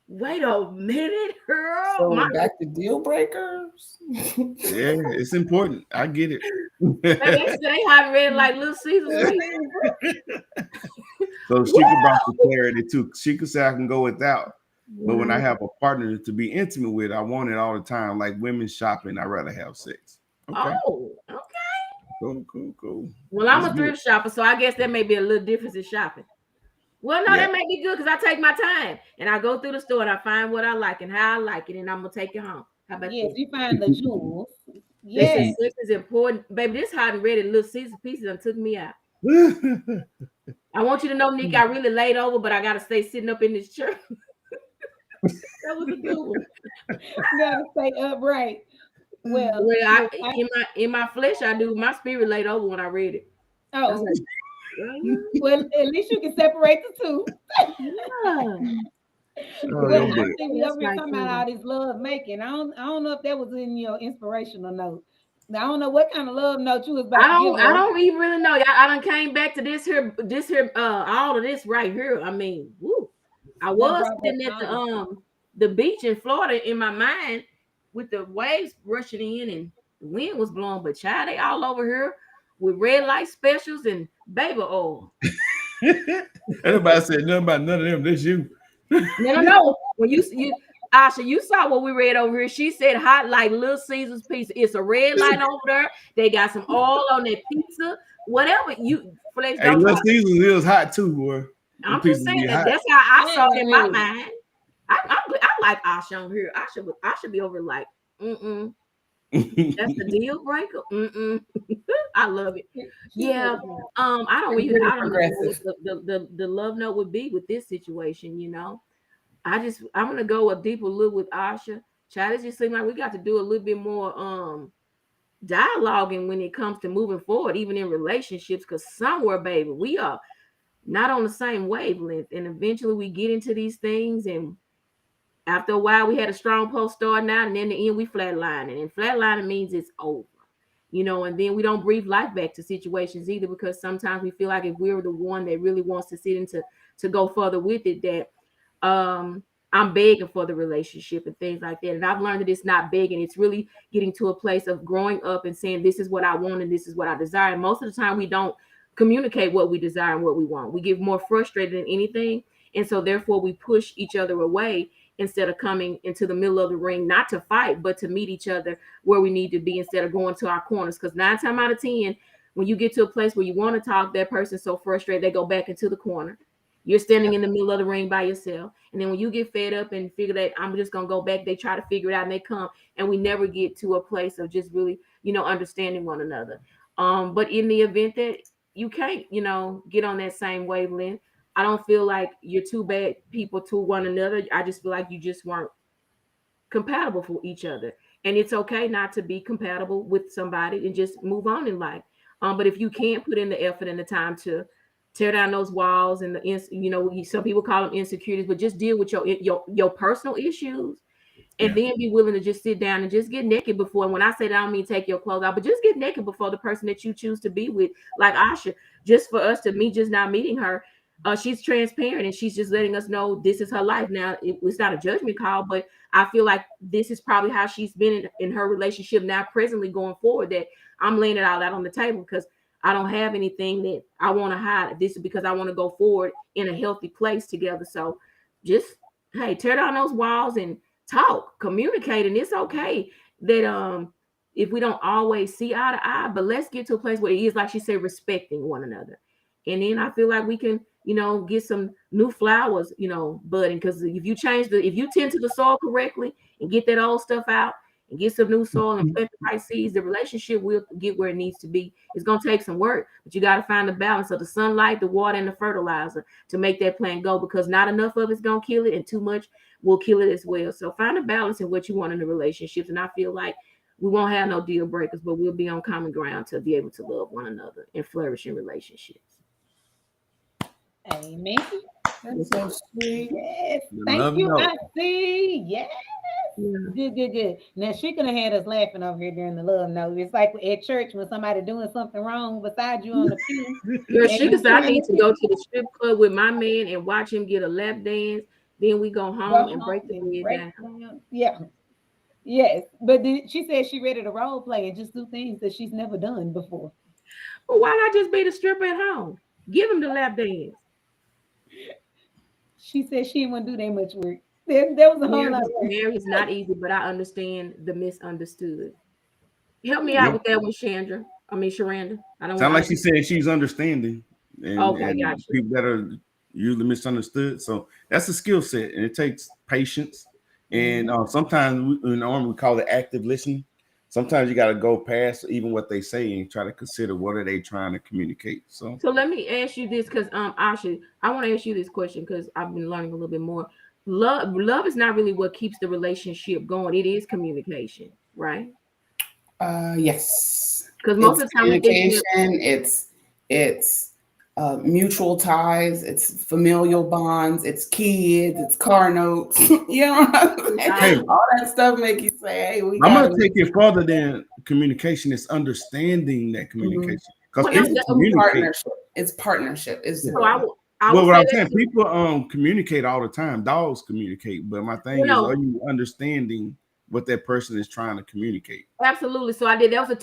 wait a minute, girl. So back to deal breakers. Yeah, it's important. I get it. They haven't read like Little Caesars. So Sheikah brought the clarity too. Sheikah said I can go without, but when I have a partner to be intimate with, I want it all the time. Like women shopping, I'd rather have sex. Okay. Oh, okay. Cool. Well, I'm a thrift shopper, so I guess that may be a little difference in shopping. Well, no, that may be good because I take my time and I go through the store and I find what I like and how I like it, and I'm gonna take it home. How about yes, you find the jewels. Yes, this is important, baby. This hot and ready Little Caesar pieces and took me out. I want you to know, Nick, I really laid over, but I gotta stay sitting up in this chair. That was a good one. You gotta stay upright. Well, in my flesh, I do. My spirit laid over when I read it. Oh. Well, at least you can separate the two. Well, I think we over here talking about all this love making. I don't know if that was in your inspirational note. I don't know what kind of love note you was about. I don't even really know. I done came back to this here, all of this right here. I mean, woo. I was sitting at the beach in Florida in my mind with the waves rushing in and the wind was blowing, but child, they all over here with red light specials and baby oil. Everybody said nothing about none of them. This you. No. When you Asha, you saw what we read over here. She said hot like Little Caesars pizza. It's a red light over there. They got some oil on that pizza. Whatever you Flex. Hey, Little Caesars is hot too, boy. I'm just saying that's how I saw it in my mind. I like Asha on here. I should be over like, That's the deal breaker. I love it. Yeah. I don't know what the love note would be with this situation, you know. I'm gonna go a deeper look with Asha. Child, it just seems like we got to do a little bit more dialoguing when it comes to moving forward, even in relationships, because somewhere, baby, we are not on the same wavelength. And eventually we get into these things, and after a while we had a strong post starting out, and in the end we flatlining. And flatlining means it's over. You know, and then we don't breathe life back to situations either, because sometimes we feel like if we're the one that really wants to sit into to go further with it, that I'm begging for the relationship and things like that. And I've learned that it's not begging. It's really getting to a place of growing up and saying, this is what I want and this is what I desire. And most of the time we don't communicate what we desire and what we want. We get more frustrated than anything. And so therefore we push each other away instead of coming into the middle of the ring, not to fight, but to meet each other where we need to be instead of going to our corners. Because 9 times out of 10, when you get to a place where you want to talk, that person's so frustrated, they go back into the corner. You're standing in the middle of the ring by yourself. And then when you get fed up and figure that I'm just going to go back, they try to figure it out and they come, and we never get to a place of just really, understanding one another. But in the event that you can't, get on that same wavelength, I don't feel like you're two bad people to one another. I just feel like you just weren't compatible for each other. And it's okay not to be compatible with somebody and just move on in life. But if you can't put in the effort and the time to tear down those walls and some people call them insecurities, but just deal with your personal issues, and then be willing to just sit down and just get naked before. And when I say that, I don't mean take your clothes out, but just get naked before the person that you choose to be with, like Asha. Just for us just not meeting her, she's transparent and she's just letting us know this is her life. Now, it's not a judgment call, but I feel like this is probably how she's been in her relationship now, presently going forward, that I'm laying it all out on the table because I don't have anything that I want to hide. This is because I want to go forward in a healthy place together. So just, hey, tear down those walls and talk, communicate. And it's okay that if we don't always see eye to eye, but let's get to a place where it is, like she said, respecting one another. And then I feel like we can, get some new flowers, budding. Because if you tend to the soil correctly and get that old stuff out and get some new soil and plant the right seeds, the relationship will get where it needs to be. It's going to take some work, but you got to find the balance of the sunlight, the water, and the fertilizer to make that plant go, because not enough of it's going to kill it and too much will kill it as well. So find a balance in what you want in the relationships. And I feel like we won't have no deal breakers, but we'll be on common ground to be able to love one another and flourish in relationships. Amen. That's so sweet. Yes. Thank you, I see. Yes. Yeah. Good. Now she could have had us laughing over here during the love note. It's like at church when somebody doing something wrong beside you on the pew. Girl, she could say, I need to go to the strip club with my man and watch him get a lap dance. Then we go home and break the bed down. Yeah. Yes. But then she said she ready to role play and just do things that she's never done before. Well, why not just be the stripper at home? Give him the lap dance. She said she didn't want to do that much work. There was a whole lot of work. Marriage is not easy, but I understand the misunderstood. Help me out with that one, Sharanda. I don't sound like she said she's understanding. And, okay, gotcha. People that are usually misunderstood. So that's a skill set, and it takes patience. And sometimes we call it active listening. Sometimes you got to go past even what they say and try to consider what are they trying to communicate. So let me ask you this, because Asha, I want to ask you this question because I've been learning a little bit more. Love is not really what keeps the relationship going. It is communication, right? Yes. Because most of the time, communication, it's mutual ties, it's familial bonds, it's kids, it's car notes. You know what I'm saying? Hey, all that stuff make you say, "Hey, I'm gonna take it further than communication. It's understanding that communication, because partnership. It's partnership. What I'm saying, people communicate all the time. Dogs communicate, but my thing is, are you understanding what that person is trying to communicate? Absolutely. So that was a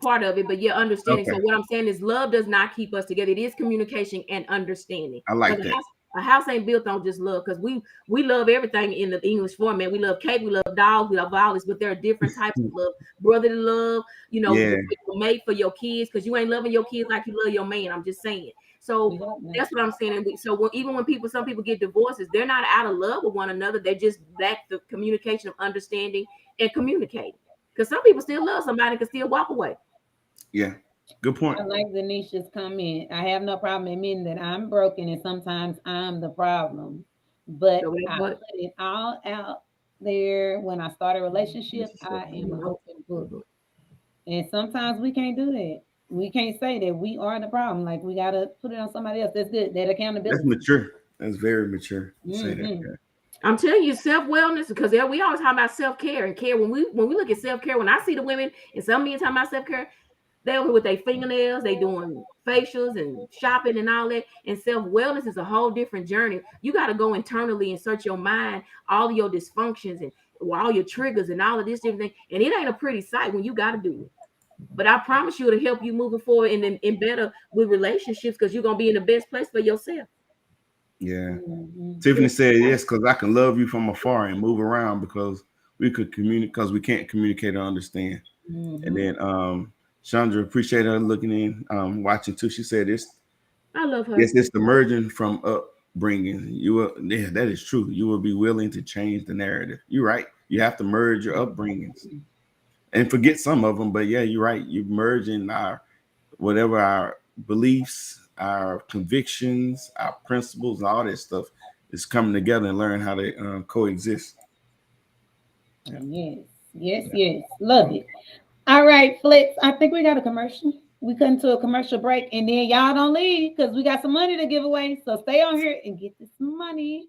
part of it, but understanding. Okay. So what I'm saying is love does not keep us together. It is communication and understanding. I like that. A house ain't built on just love, because we love everything in the English format. We love cake, we love dogs, we love violence, but there are different types of love. Brotherly love, mate for your kids, because you ain't loving your kids like you love your man. I'm just saying. So that's what I'm saying. So even when some people get divorces, they're not out of love with one another. They just lack the communication of understanding and communicating. Because some people still love somebody and can still walk away. Yeah, good point. I like Denisha's comment. I have no problem admitting that I'm broken and sometimes I'm the problem. But I put it all out there when I start a relationship. I am an open book. And sometimes we can't do that. We can't say that we are the problem. Like, we got to put it on somebody else. That's good. That accountability. That's mature. That's very mature. Say that. I'm telling you, self-wellness, because we always talk about self-care and care. When we look at self-care, when I see the women and some men talking about self-care, they're over with their fingernails, they doing facials and shopping and all that. And self-wellness is a whole different journey. You got to go internally and search your mind, all of your dysfunctions and all your triggers and all of this different thing. And it ain't a pretty sight when you got to do it. But I promise you, it'll help you moving forward and better with relationships, because you're going to be in the best place for yourself. Yeah. Tiffany said, yes, because I can love you from afar and move around because we could communicate, because we can't communicate or understand. And then Chandra, appreciate her looking in, watching too. She said, I love her. Yes, it's the merging from up upbringing, you will. Yeah, that is true. You will be willing to change the narrative. You're right. You have to merge your upbringings and forget some of them. But yeah, you're right. You're merging our whatever our beliefs, our convictions, our principles, and all that stuff is coming together and learn how to coexist. Yeah. Yes. Love it. All right, Flex. I think we got a commercial. We come to a commercial break, and then y'all don't leave because we got some money to give away. So stay on here and get this money.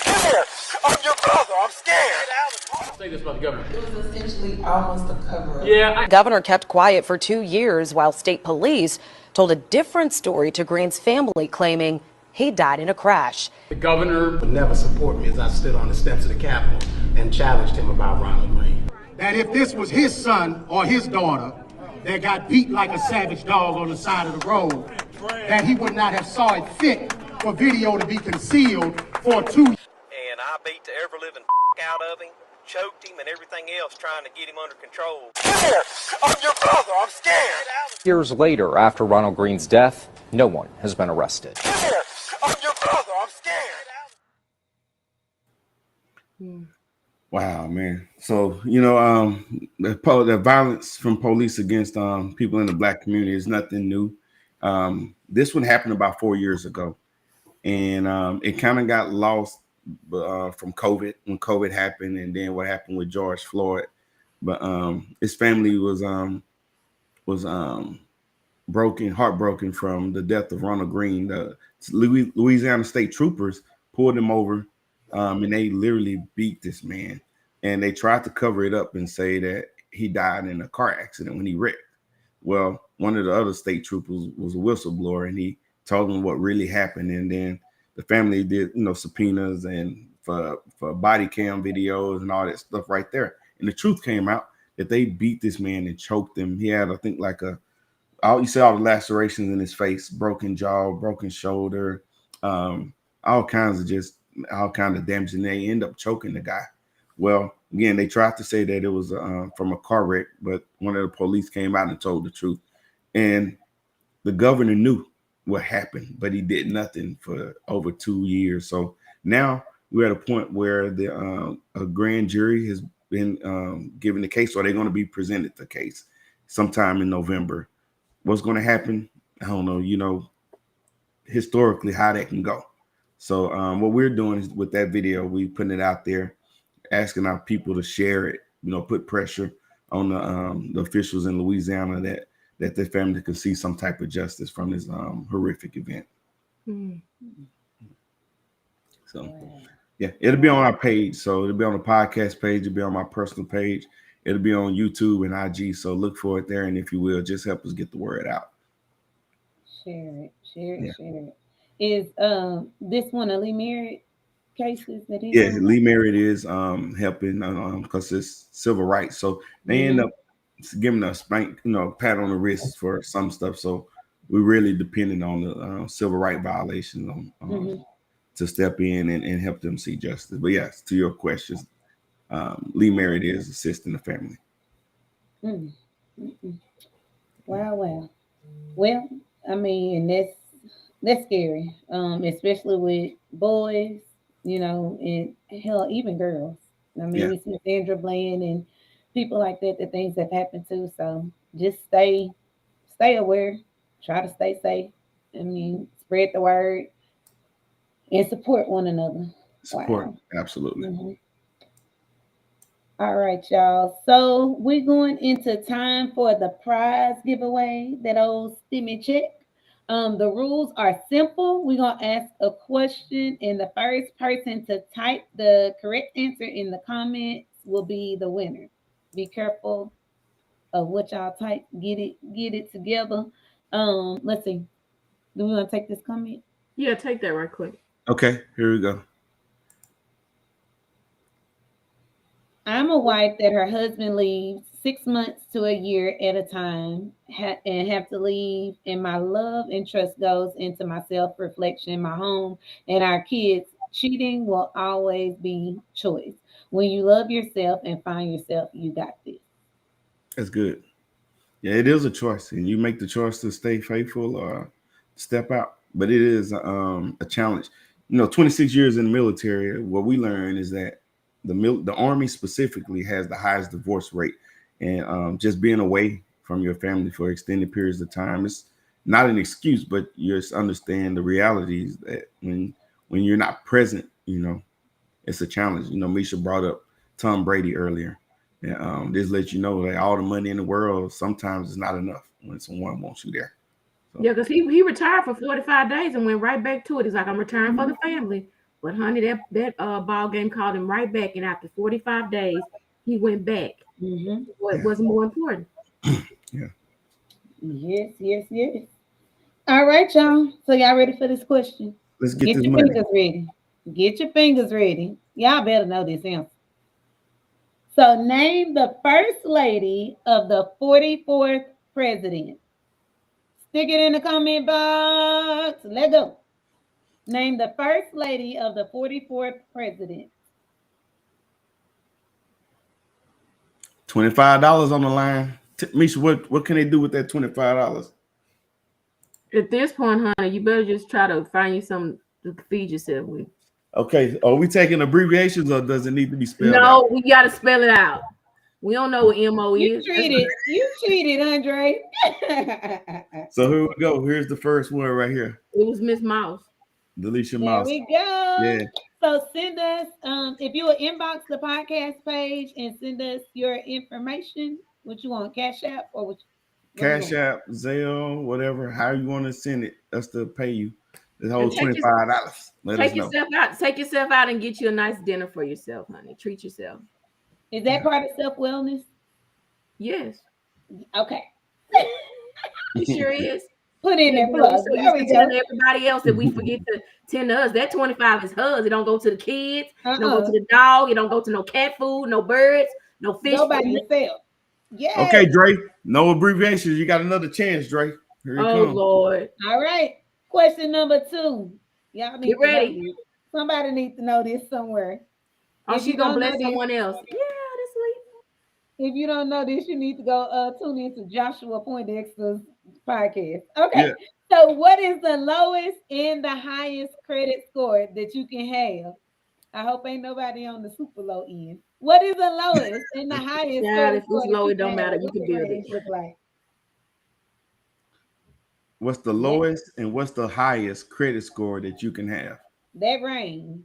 I'm your brother. I'm scared. Say this about the government. It was essentially almost a cover-up. Yeah, Governor kept quiet for 2 years while state police told a different story to Green's family, claiming he died in a crash. the governor would never support me as I stood on the steps of the Capitol and challenged him about Ronald Reagan. That if this was his son or his daughter that got beat like a savage dog on the side of the road, that he would not have saw it fit for video to be concealed for 2 years. And I beat the ever living out of him, choked him, and everything else trying to get him under control. Come here. I'm your brother. I'm scared. Years later, after Ronald Green's death, no one has been arrested. Come here. I'm your brother. I'm scared. Wow, man. So the violence from police against people in the Black community is nothing new. This one happened about 4 years ago, and it kind of got lost from COVID when COVID happened, and then what happened with George Floyd. But his family was heartbroken from the death of Ronald Green. The Louisiana State Troopers pulled him over, and they literally beat this man. And they tried to cover it up and say that he died in a car accident when he wrecked. Well, one of the other state troopers was a whistleblower, and he told them what really happened. And then the family did, subpoenas and for body cam videos and all that stuff right there. And the truth came out that they beat this man and choked him. He had, I think, you see all the lacerations in his face, broken jaw, broken shoulder, all kinds of damage, and they end up choking the guy. Well, again, they tried to say that it was from a car wreck, but one of the police came out and told the truth. And the governor knew what happened, but he did nothing for over 2 years. So now we're at a point where a grand jury has been given the case, or they're going to be presented the case sometime in November. What's going to happen? I don't know, historically how that can go. So what we're doing is with that video, we putting it out there, asking our people to share it, put pressure on the officials in Louisiana that their family can see some type of justice from this horrific event. So yeah, it'll be on our page. So it'll be on the podcast page, it'll be on my personal page, it'll be on YouTube and IG. So look for it there. And if you will, just help us get the word out. Share it. Is this one a Lee Merritt cases that he? Yeah, Lee Merritt is helping because it's civil rights. So they end up giving us pat on the wrist for some stuff. So we're really dependent on the civil rights violations to step in and help them see justice. But yes, to your questions, Lee Merritt is assisting the family. Wow. Well, I mean, that's scary, especially with boys, and hell, even girls. I mean, we see Sandra Bland and people like that, the things that happen too. So just stay aware, try to stay safe. I mean, spread the word and support one another. Absolutely. All right, y'all. So we're going into time for the prize giveaway, that old stimmy check. The rules are simple. We're going to ask a question, and the first person to type the correct answer in the comments will be the winner. Be careful of what y'all type. Get it together. Let's see. Do we want to take this comment? Yeah, take that right quick. Okay, here we go. I'm a wife that her husband leaves 6 months to a year at a time and have to leave, and my love and trust goes into my self-reflection, my home, and our kids. Cheating will always be choice. When you love yourself and find yourself, you got this. That's good. Yeah, it is a choice, and you make the choice to stay faithful or step out. But it is a challenge. 26 years in the military, what we learn is that the Army specifically has the highest divorce rate, and just being away from your family for extended periods of time is not an excuse, but you just understand the realities that when you're not present, it's a challenge. Misha brought up Tom Brady earlier. And this lets you know that all the money in the world sometimes is not enough when someone wants you there. So. Yeah, because he retired for 45 days and went right back to it. He's like, I'm retiring for the family. But honey, that ball game called him right back. And after 45 days, he went back. What was more important? Yeah. Yes. All right, y'all. So y'all ready for this question? Let's get this your money. fingers ready. Get your fingers ready. Y'all better know this answer. So name the first lady of the 44th president. Stick it in the comment box. Let's go. Name the first lady of the 44th president. $25 on the line. Misha, what can they do with that $25? At this point, honey, you better just try to find you something to feed yourself with. Okay. Are we taking abbreviations or does it need to be spelled out? No, we got to spell it out. We don't know what MO is. You cheated, Andre. So here we go. Here's the first one right here. It was Miss Mouse. Delisha Mouse. There we go. Yeah. So send us, if you will inbox the podcast page and send us your information, what you want, Cash App or what? Cash App, Zelle, whatever, how you want to send it, us to pay you the whole $25. Take yourself out and get you a nice dinner for yourself, honey. Treat yourself. Is that part of self-wellness? Yes. Okay. It sure is. Put in there plug. So there we go. Everybody else that we forget to tend to us. That 25 is hers. It don't go to the kids. It don't go to the dog. It don't go to no cat food, no birds, no fish. Nobody yourself. Yeah. Okay, Dre. No abbreviations. You got another chance, Dre. Here oh Lord. All right. Question number 2. Y'all need get ready. Somebody needs to know this somewhere. Oh, she's gonna bless someone else. Yeah, that's sweet. If you don't know this, you need to go tune into Joshua Poindexter's podcast. Okay. Yeah. So what is the lowest and the highest credit score that you can have? I hope ain't nobody on the super low end. What is the lowest and the highest? Yeah, if it's low, it don't matter. You can build it. Like? What's the lowest and what's the highest credit score that you can have? That range.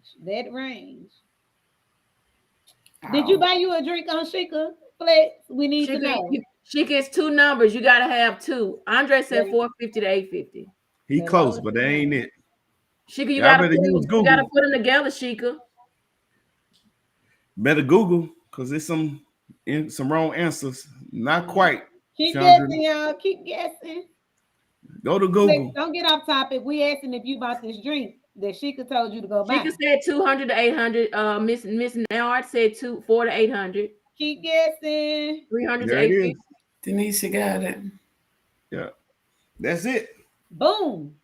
Did you buy you a drink on Sheikah Flex? We need to know. She gets 2 numbers. You gotta have 2. Andre said 450 to 850. He close, but that ain't it. Sheikah, you gotta put them together, Sheikah. Better Google, because there's some wrong answers. Not quite. Keep guessing, y'all. Keep guessing. Go to Google. Don't get off topic. We asking if you bought this drink that Sheikah told you to go buy. Sheikah said 200 to 800. Miss Nard said 4 to 800. Keep guessing. 300 to 850. Denisha got it. Yeah, that's it. Boom.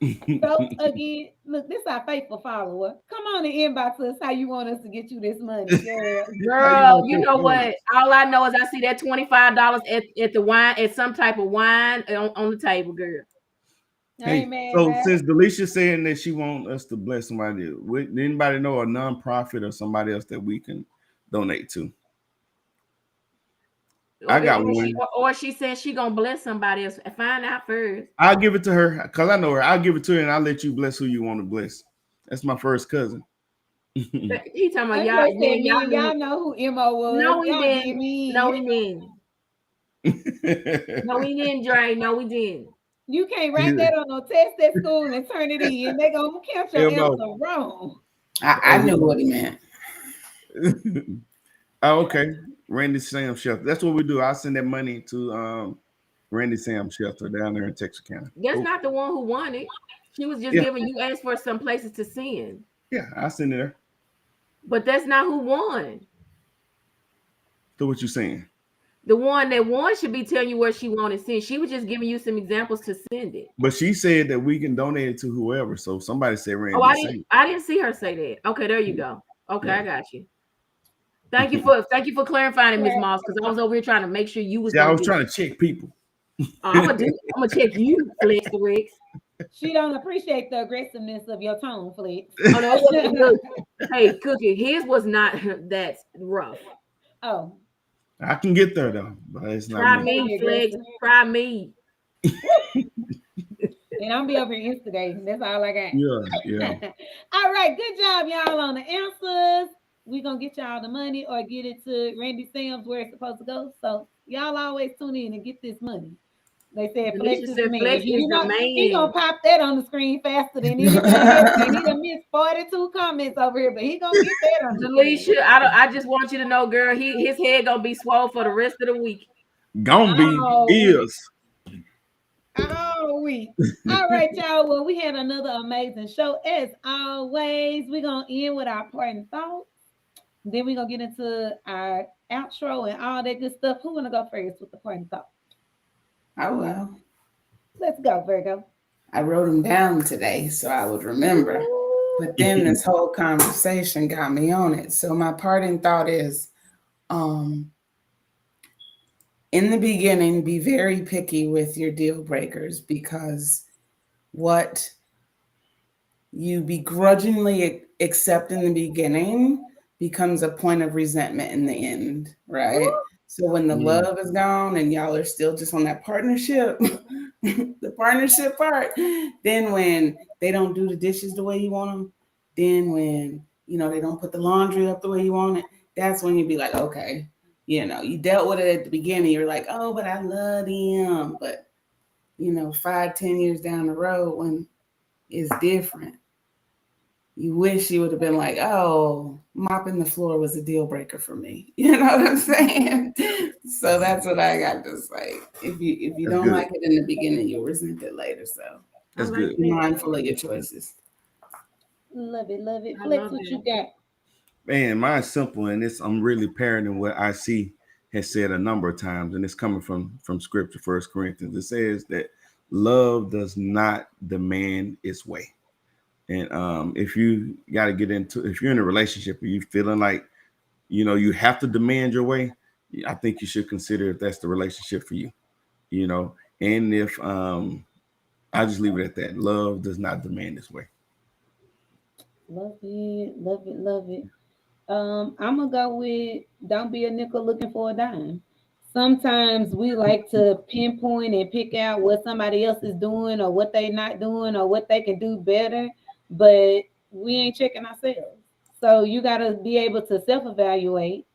So again, look, this is our faithful follower. Come on and inbox us how you want us to get you this money, girl. Girl, you know what? All I know is I see that $25 at the wine, at some type of wine on the table, girl. Hey, so since Delisha saying that she wants us to bless somebody, would anybody know a nonprofit or somebody else that we can donate to? I got one. Or she said she gonna bless somebody else. Find out first. I'll give it to her because I know her. I'll give it to her and I'll let you bless who you want to bless. That's my first cousin. He talking about y'all know who Mo was. No, we didn't. No, we didn't. No, we didn't, Dre. No, we didn't. You can't write that on no test at school and turn it in. They gonna count your answer wrong. I knew what he meant. Oh, okay. Randy Sam Shelter. That's what we do. I'll send that money to Randy Sam Shelter down there in Texarkana. That's not the one who won it. She was just giving you asked for some places to send. Yeah, I'll send it there. But that's not who won. So what you saying? The one that won should be telling you where she wanted to send. She was just giving you some examples to send it. But she said that we can donate it to whoever. So somebody said Randy. Oh, I didn't see her say that. Okay, there you go. Okay, yeah. I got you. Thank you for clarifying it, Ms. Moss, because I was over here trying to make sure you was. Yeah, I was trying to check people. I'm gonna check you, Flex the Rex. She don't appreciate the aggressiveness of your tone, Flex. Oh no, look, hey, Cookie, his was not that rough. Oh, I can get there though, but it's not. Try me, Flex. Try me. And I'm be over here instigating. That's all I got. Yeah. All right, good job, y'all, on the answers. We're gonna get y'all the money or get it to Randy Sims where it's supposed to go. So y'all always tune in and get this money. They said Flex is the man. He gonna pop that on the screen faster than anything else. And he done missed 42 comments over here, but he gonna get that on Delisha, I just want you to know, girl, his head gonna be swole for the rest of the week. Gonna be is. All week. All right, y'all. Well, we had another amazing show. As always, we're gonna end with our parting thoughts. Then we're gonna get into our outro and all that good stuff. Who wanna go first with the parting thought? I will. Let's go, Virgo. I wrote them down today so I would remember. But then this whole conversation got me on it. So my parting thought is, in the beginning, be very picky with your deal breakers, because what you begrudgingly accept in the beginning becomes a point of resentment in the end, right? So when the love is gone and y'all are still just on that partnership, the partnership part, then when they don't do the dishes the way you want them, then when, they don't put the laundry up the way you want it, that's when you'd be like, okay, you dealt with it at the beginning. You're like, oh, but I love him. But, 5-10 years down the road when it's different, you wish you would have been like, oh, mopping the floor was a deal breaker for me. You know what I'm saying? So that's what I got to say. If you don't like it in the beginning, you'll resent it later. So that's good. Be mindful of your choices. Love it, love it. Flex, what you got? Man, mine's simple, and I'm really parroting what I see has said a number of times, and it's coming from Scripture, 1 Corinthians. It says that love does not demand its way. And if you got to if you're in a relationship and you feeling like, you have to demand your way, I think you should consider if that's the relationship for you, and if I just leave it at that. Love does not demand its way. Love it, love it, love it. I'm gonna go with don't be a nickel looking for a dime. Sometimes we like to pinpoint and pick out what somebody else is doing or what they not doing or what they can do better, but we ain't checking ourselves. So you got to be able to self-evaluate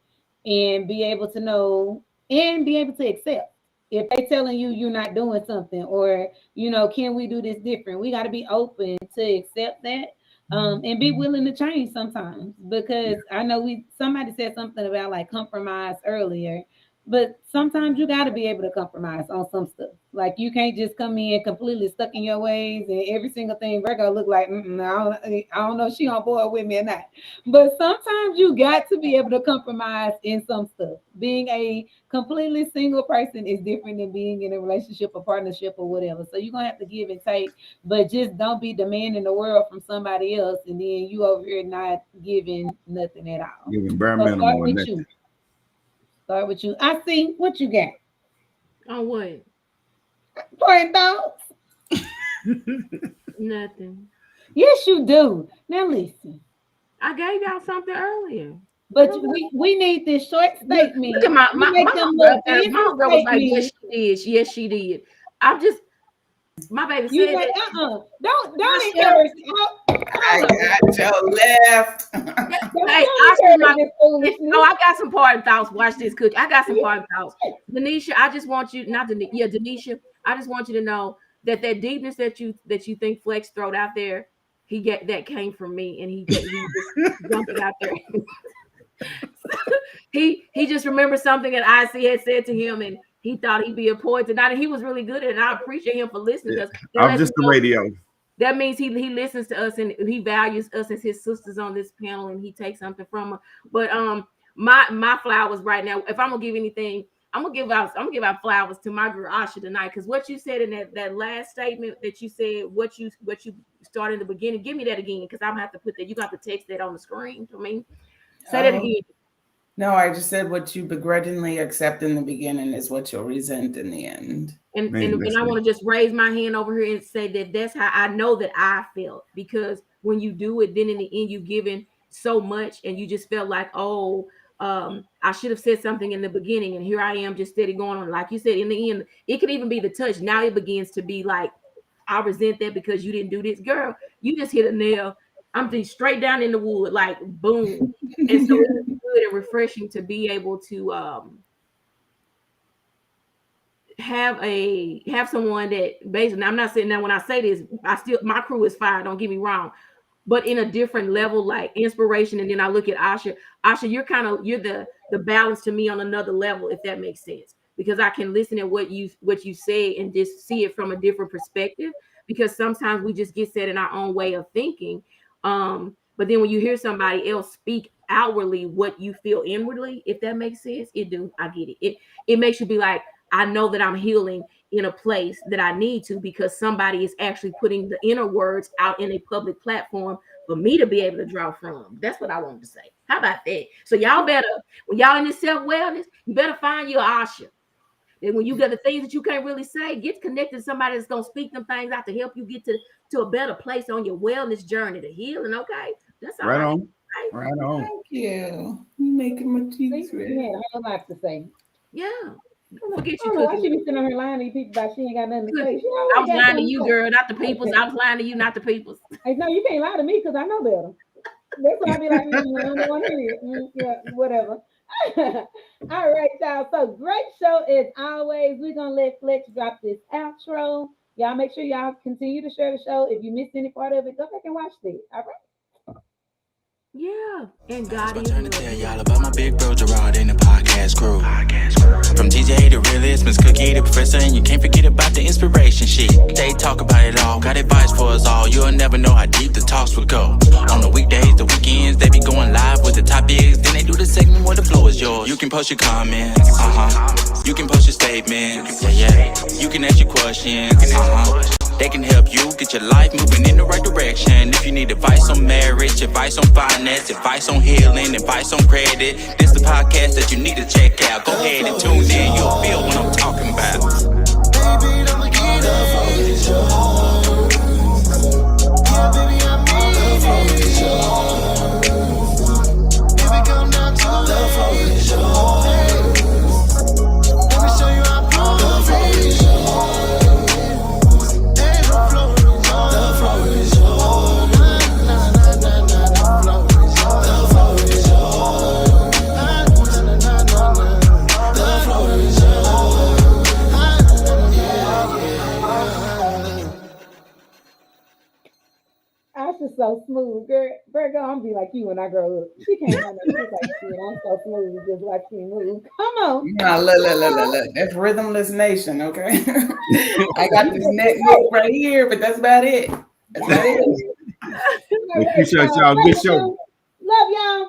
and be able to know and be able to accept if they telling you you're not doing something, or can we do this different? We got to be open to accept that. And be willing to change sometimes, because I know somebody said something about like compromise earlier, but sometimes you got to be able to compromise on some stuff. Like you can't just come in completely stuck in your ways and every single thing Virgo look like, I don't know if she on board with me or not. But sometimes you got to be able to compromise in some stuff. Being a completely single person is different than being in a relationship or partnership or whatever. So you're going to have to give and take, but just don't be demanding the world from somebody else and then you over here not giving nothing at all. Giving bare minimum or nothing. Start with you. I see what you got. On what? Point thoughts. Nothing. Yes, you do. Now listen. I gave y'all something earlier. But we need this short statement. Look at my girl was like, yes, she did. Yes, she did. I'm just my baby said you like, don't encourage. I got your left. Hey, I got some parting thoughts. Watch this, Cookie. I got some parting thoughts. Denisha, I just want you, Denisha, I just want you to know that deepness that you think Flex throwed out there, that came from me, and he just dumped it out there. he just remembered something that IC had said to him, and he thought he'd be a poet tonight, and he was really good at it. And I appreciate him for listening. Yeah. I'm just the radio. That means he listens to us and he values us as his sisters on this panel, and he takes something from her. But my flowers right now, if I'm gonna give anything, I'm gonna give out flowers to my girl Asha tonight, because what you said in that last statement that you said, what you started in the beginning, give me that again, because I'm gonna have to put that. You got to text that on the screen for me. Say that again. No, I just said what you begrudgingly accept in the beginning is what you'll resent in the end. And I want to just raise my hand over here and say that that's how I know that I felt, because when you do it, then in the end, you've given so much and you just felt like, oh, I should have said something in the beginning. And here I am just steady going on. Like you said, in the end, it could even be the touch. Now it begins to be like, I resent that because you didn't do this. Girl, you just hit a nail. I'm just straight down in the wood, like boom. And so it's good and refreshing to be able to have someone that basically, I'm not saying that when I say this, my crew is fire, don't get me wrong, but in a different level, like inspiration. And then I look at Asha, you're the balance to me on another level, if that makes sense, because I can listen to what you say and just see it from a different perspective, because sometimes we just get set in our own way of thinking. But then when you hear somebody else speak outwardly what you feel inwardly, if that makes sense, I get it. It makes you be like, I know that I'm healing in a place that I need to, because somebody is actually putting the inner words out in a public platform for me to be able to draw from. That's what I wanted to say. How about that? So y'all better, when y'all in this self-wellness, you better find your Asha. And when you got the things that you can't really say, get connected to somebody that's going to speak them things out to help you get to a better place on your wellness journey to healing. Okay. That's all right. On. Right on. Thank you. You making my cheeks red. Yeah, I like to say. Yeah. We'll get you I should be sitting on here lying to you people about she ain't got nothing to say. I was lying to you, girl, not the peoples. Okay. I was lying to you, not the peoples. Hey, no, you can't lie to me because I know better. That's why I be like, I don't want to hear it. Yeah, whatever. All right, y'all. So great show as always. We're gonna let Fletch drop this outro. Y'all make sure y'all continue to share the show. If you missed any part of it, go back and watch it. All right. Yeah, and God is trying to tell y'all about my big bro Gerard in the podcast crew. From DJ the realist, Miss Cookie the professor, and you can't forget about the inspiration sheet. They talk about it all, got advice for us all. You'll never know how deep the talks will go. On the weekdays, the weekends, they be going live with the topics. Then they do the segment where the floor is yours. You can post your comments, you can post your statements, yeah. You can ask your questions, They can help you get your life moving in the right direction. If you need advice on marriage, advice on finance, advice on healing, advice on credit, this is the podcast that you need to check out. Go ahead and tune in, you'll feel what I'm talking about. Baby, don't get it. The floor is yours. Yeah, baby, I mean the floor is yours. Baby, come down to the floor is yours. Let me show you how the floor is yours. Asha's so smooth, girl. Virgo, I'm gonna be like you when I grow up. She can't have no shit like shit. I'm so smooth, just like she move. Come on. No, look. That's Rhythmless Nation, okay? I got this neck right here, but that's about it. That's about it. We appreciate y'all. Good show. Love y'all.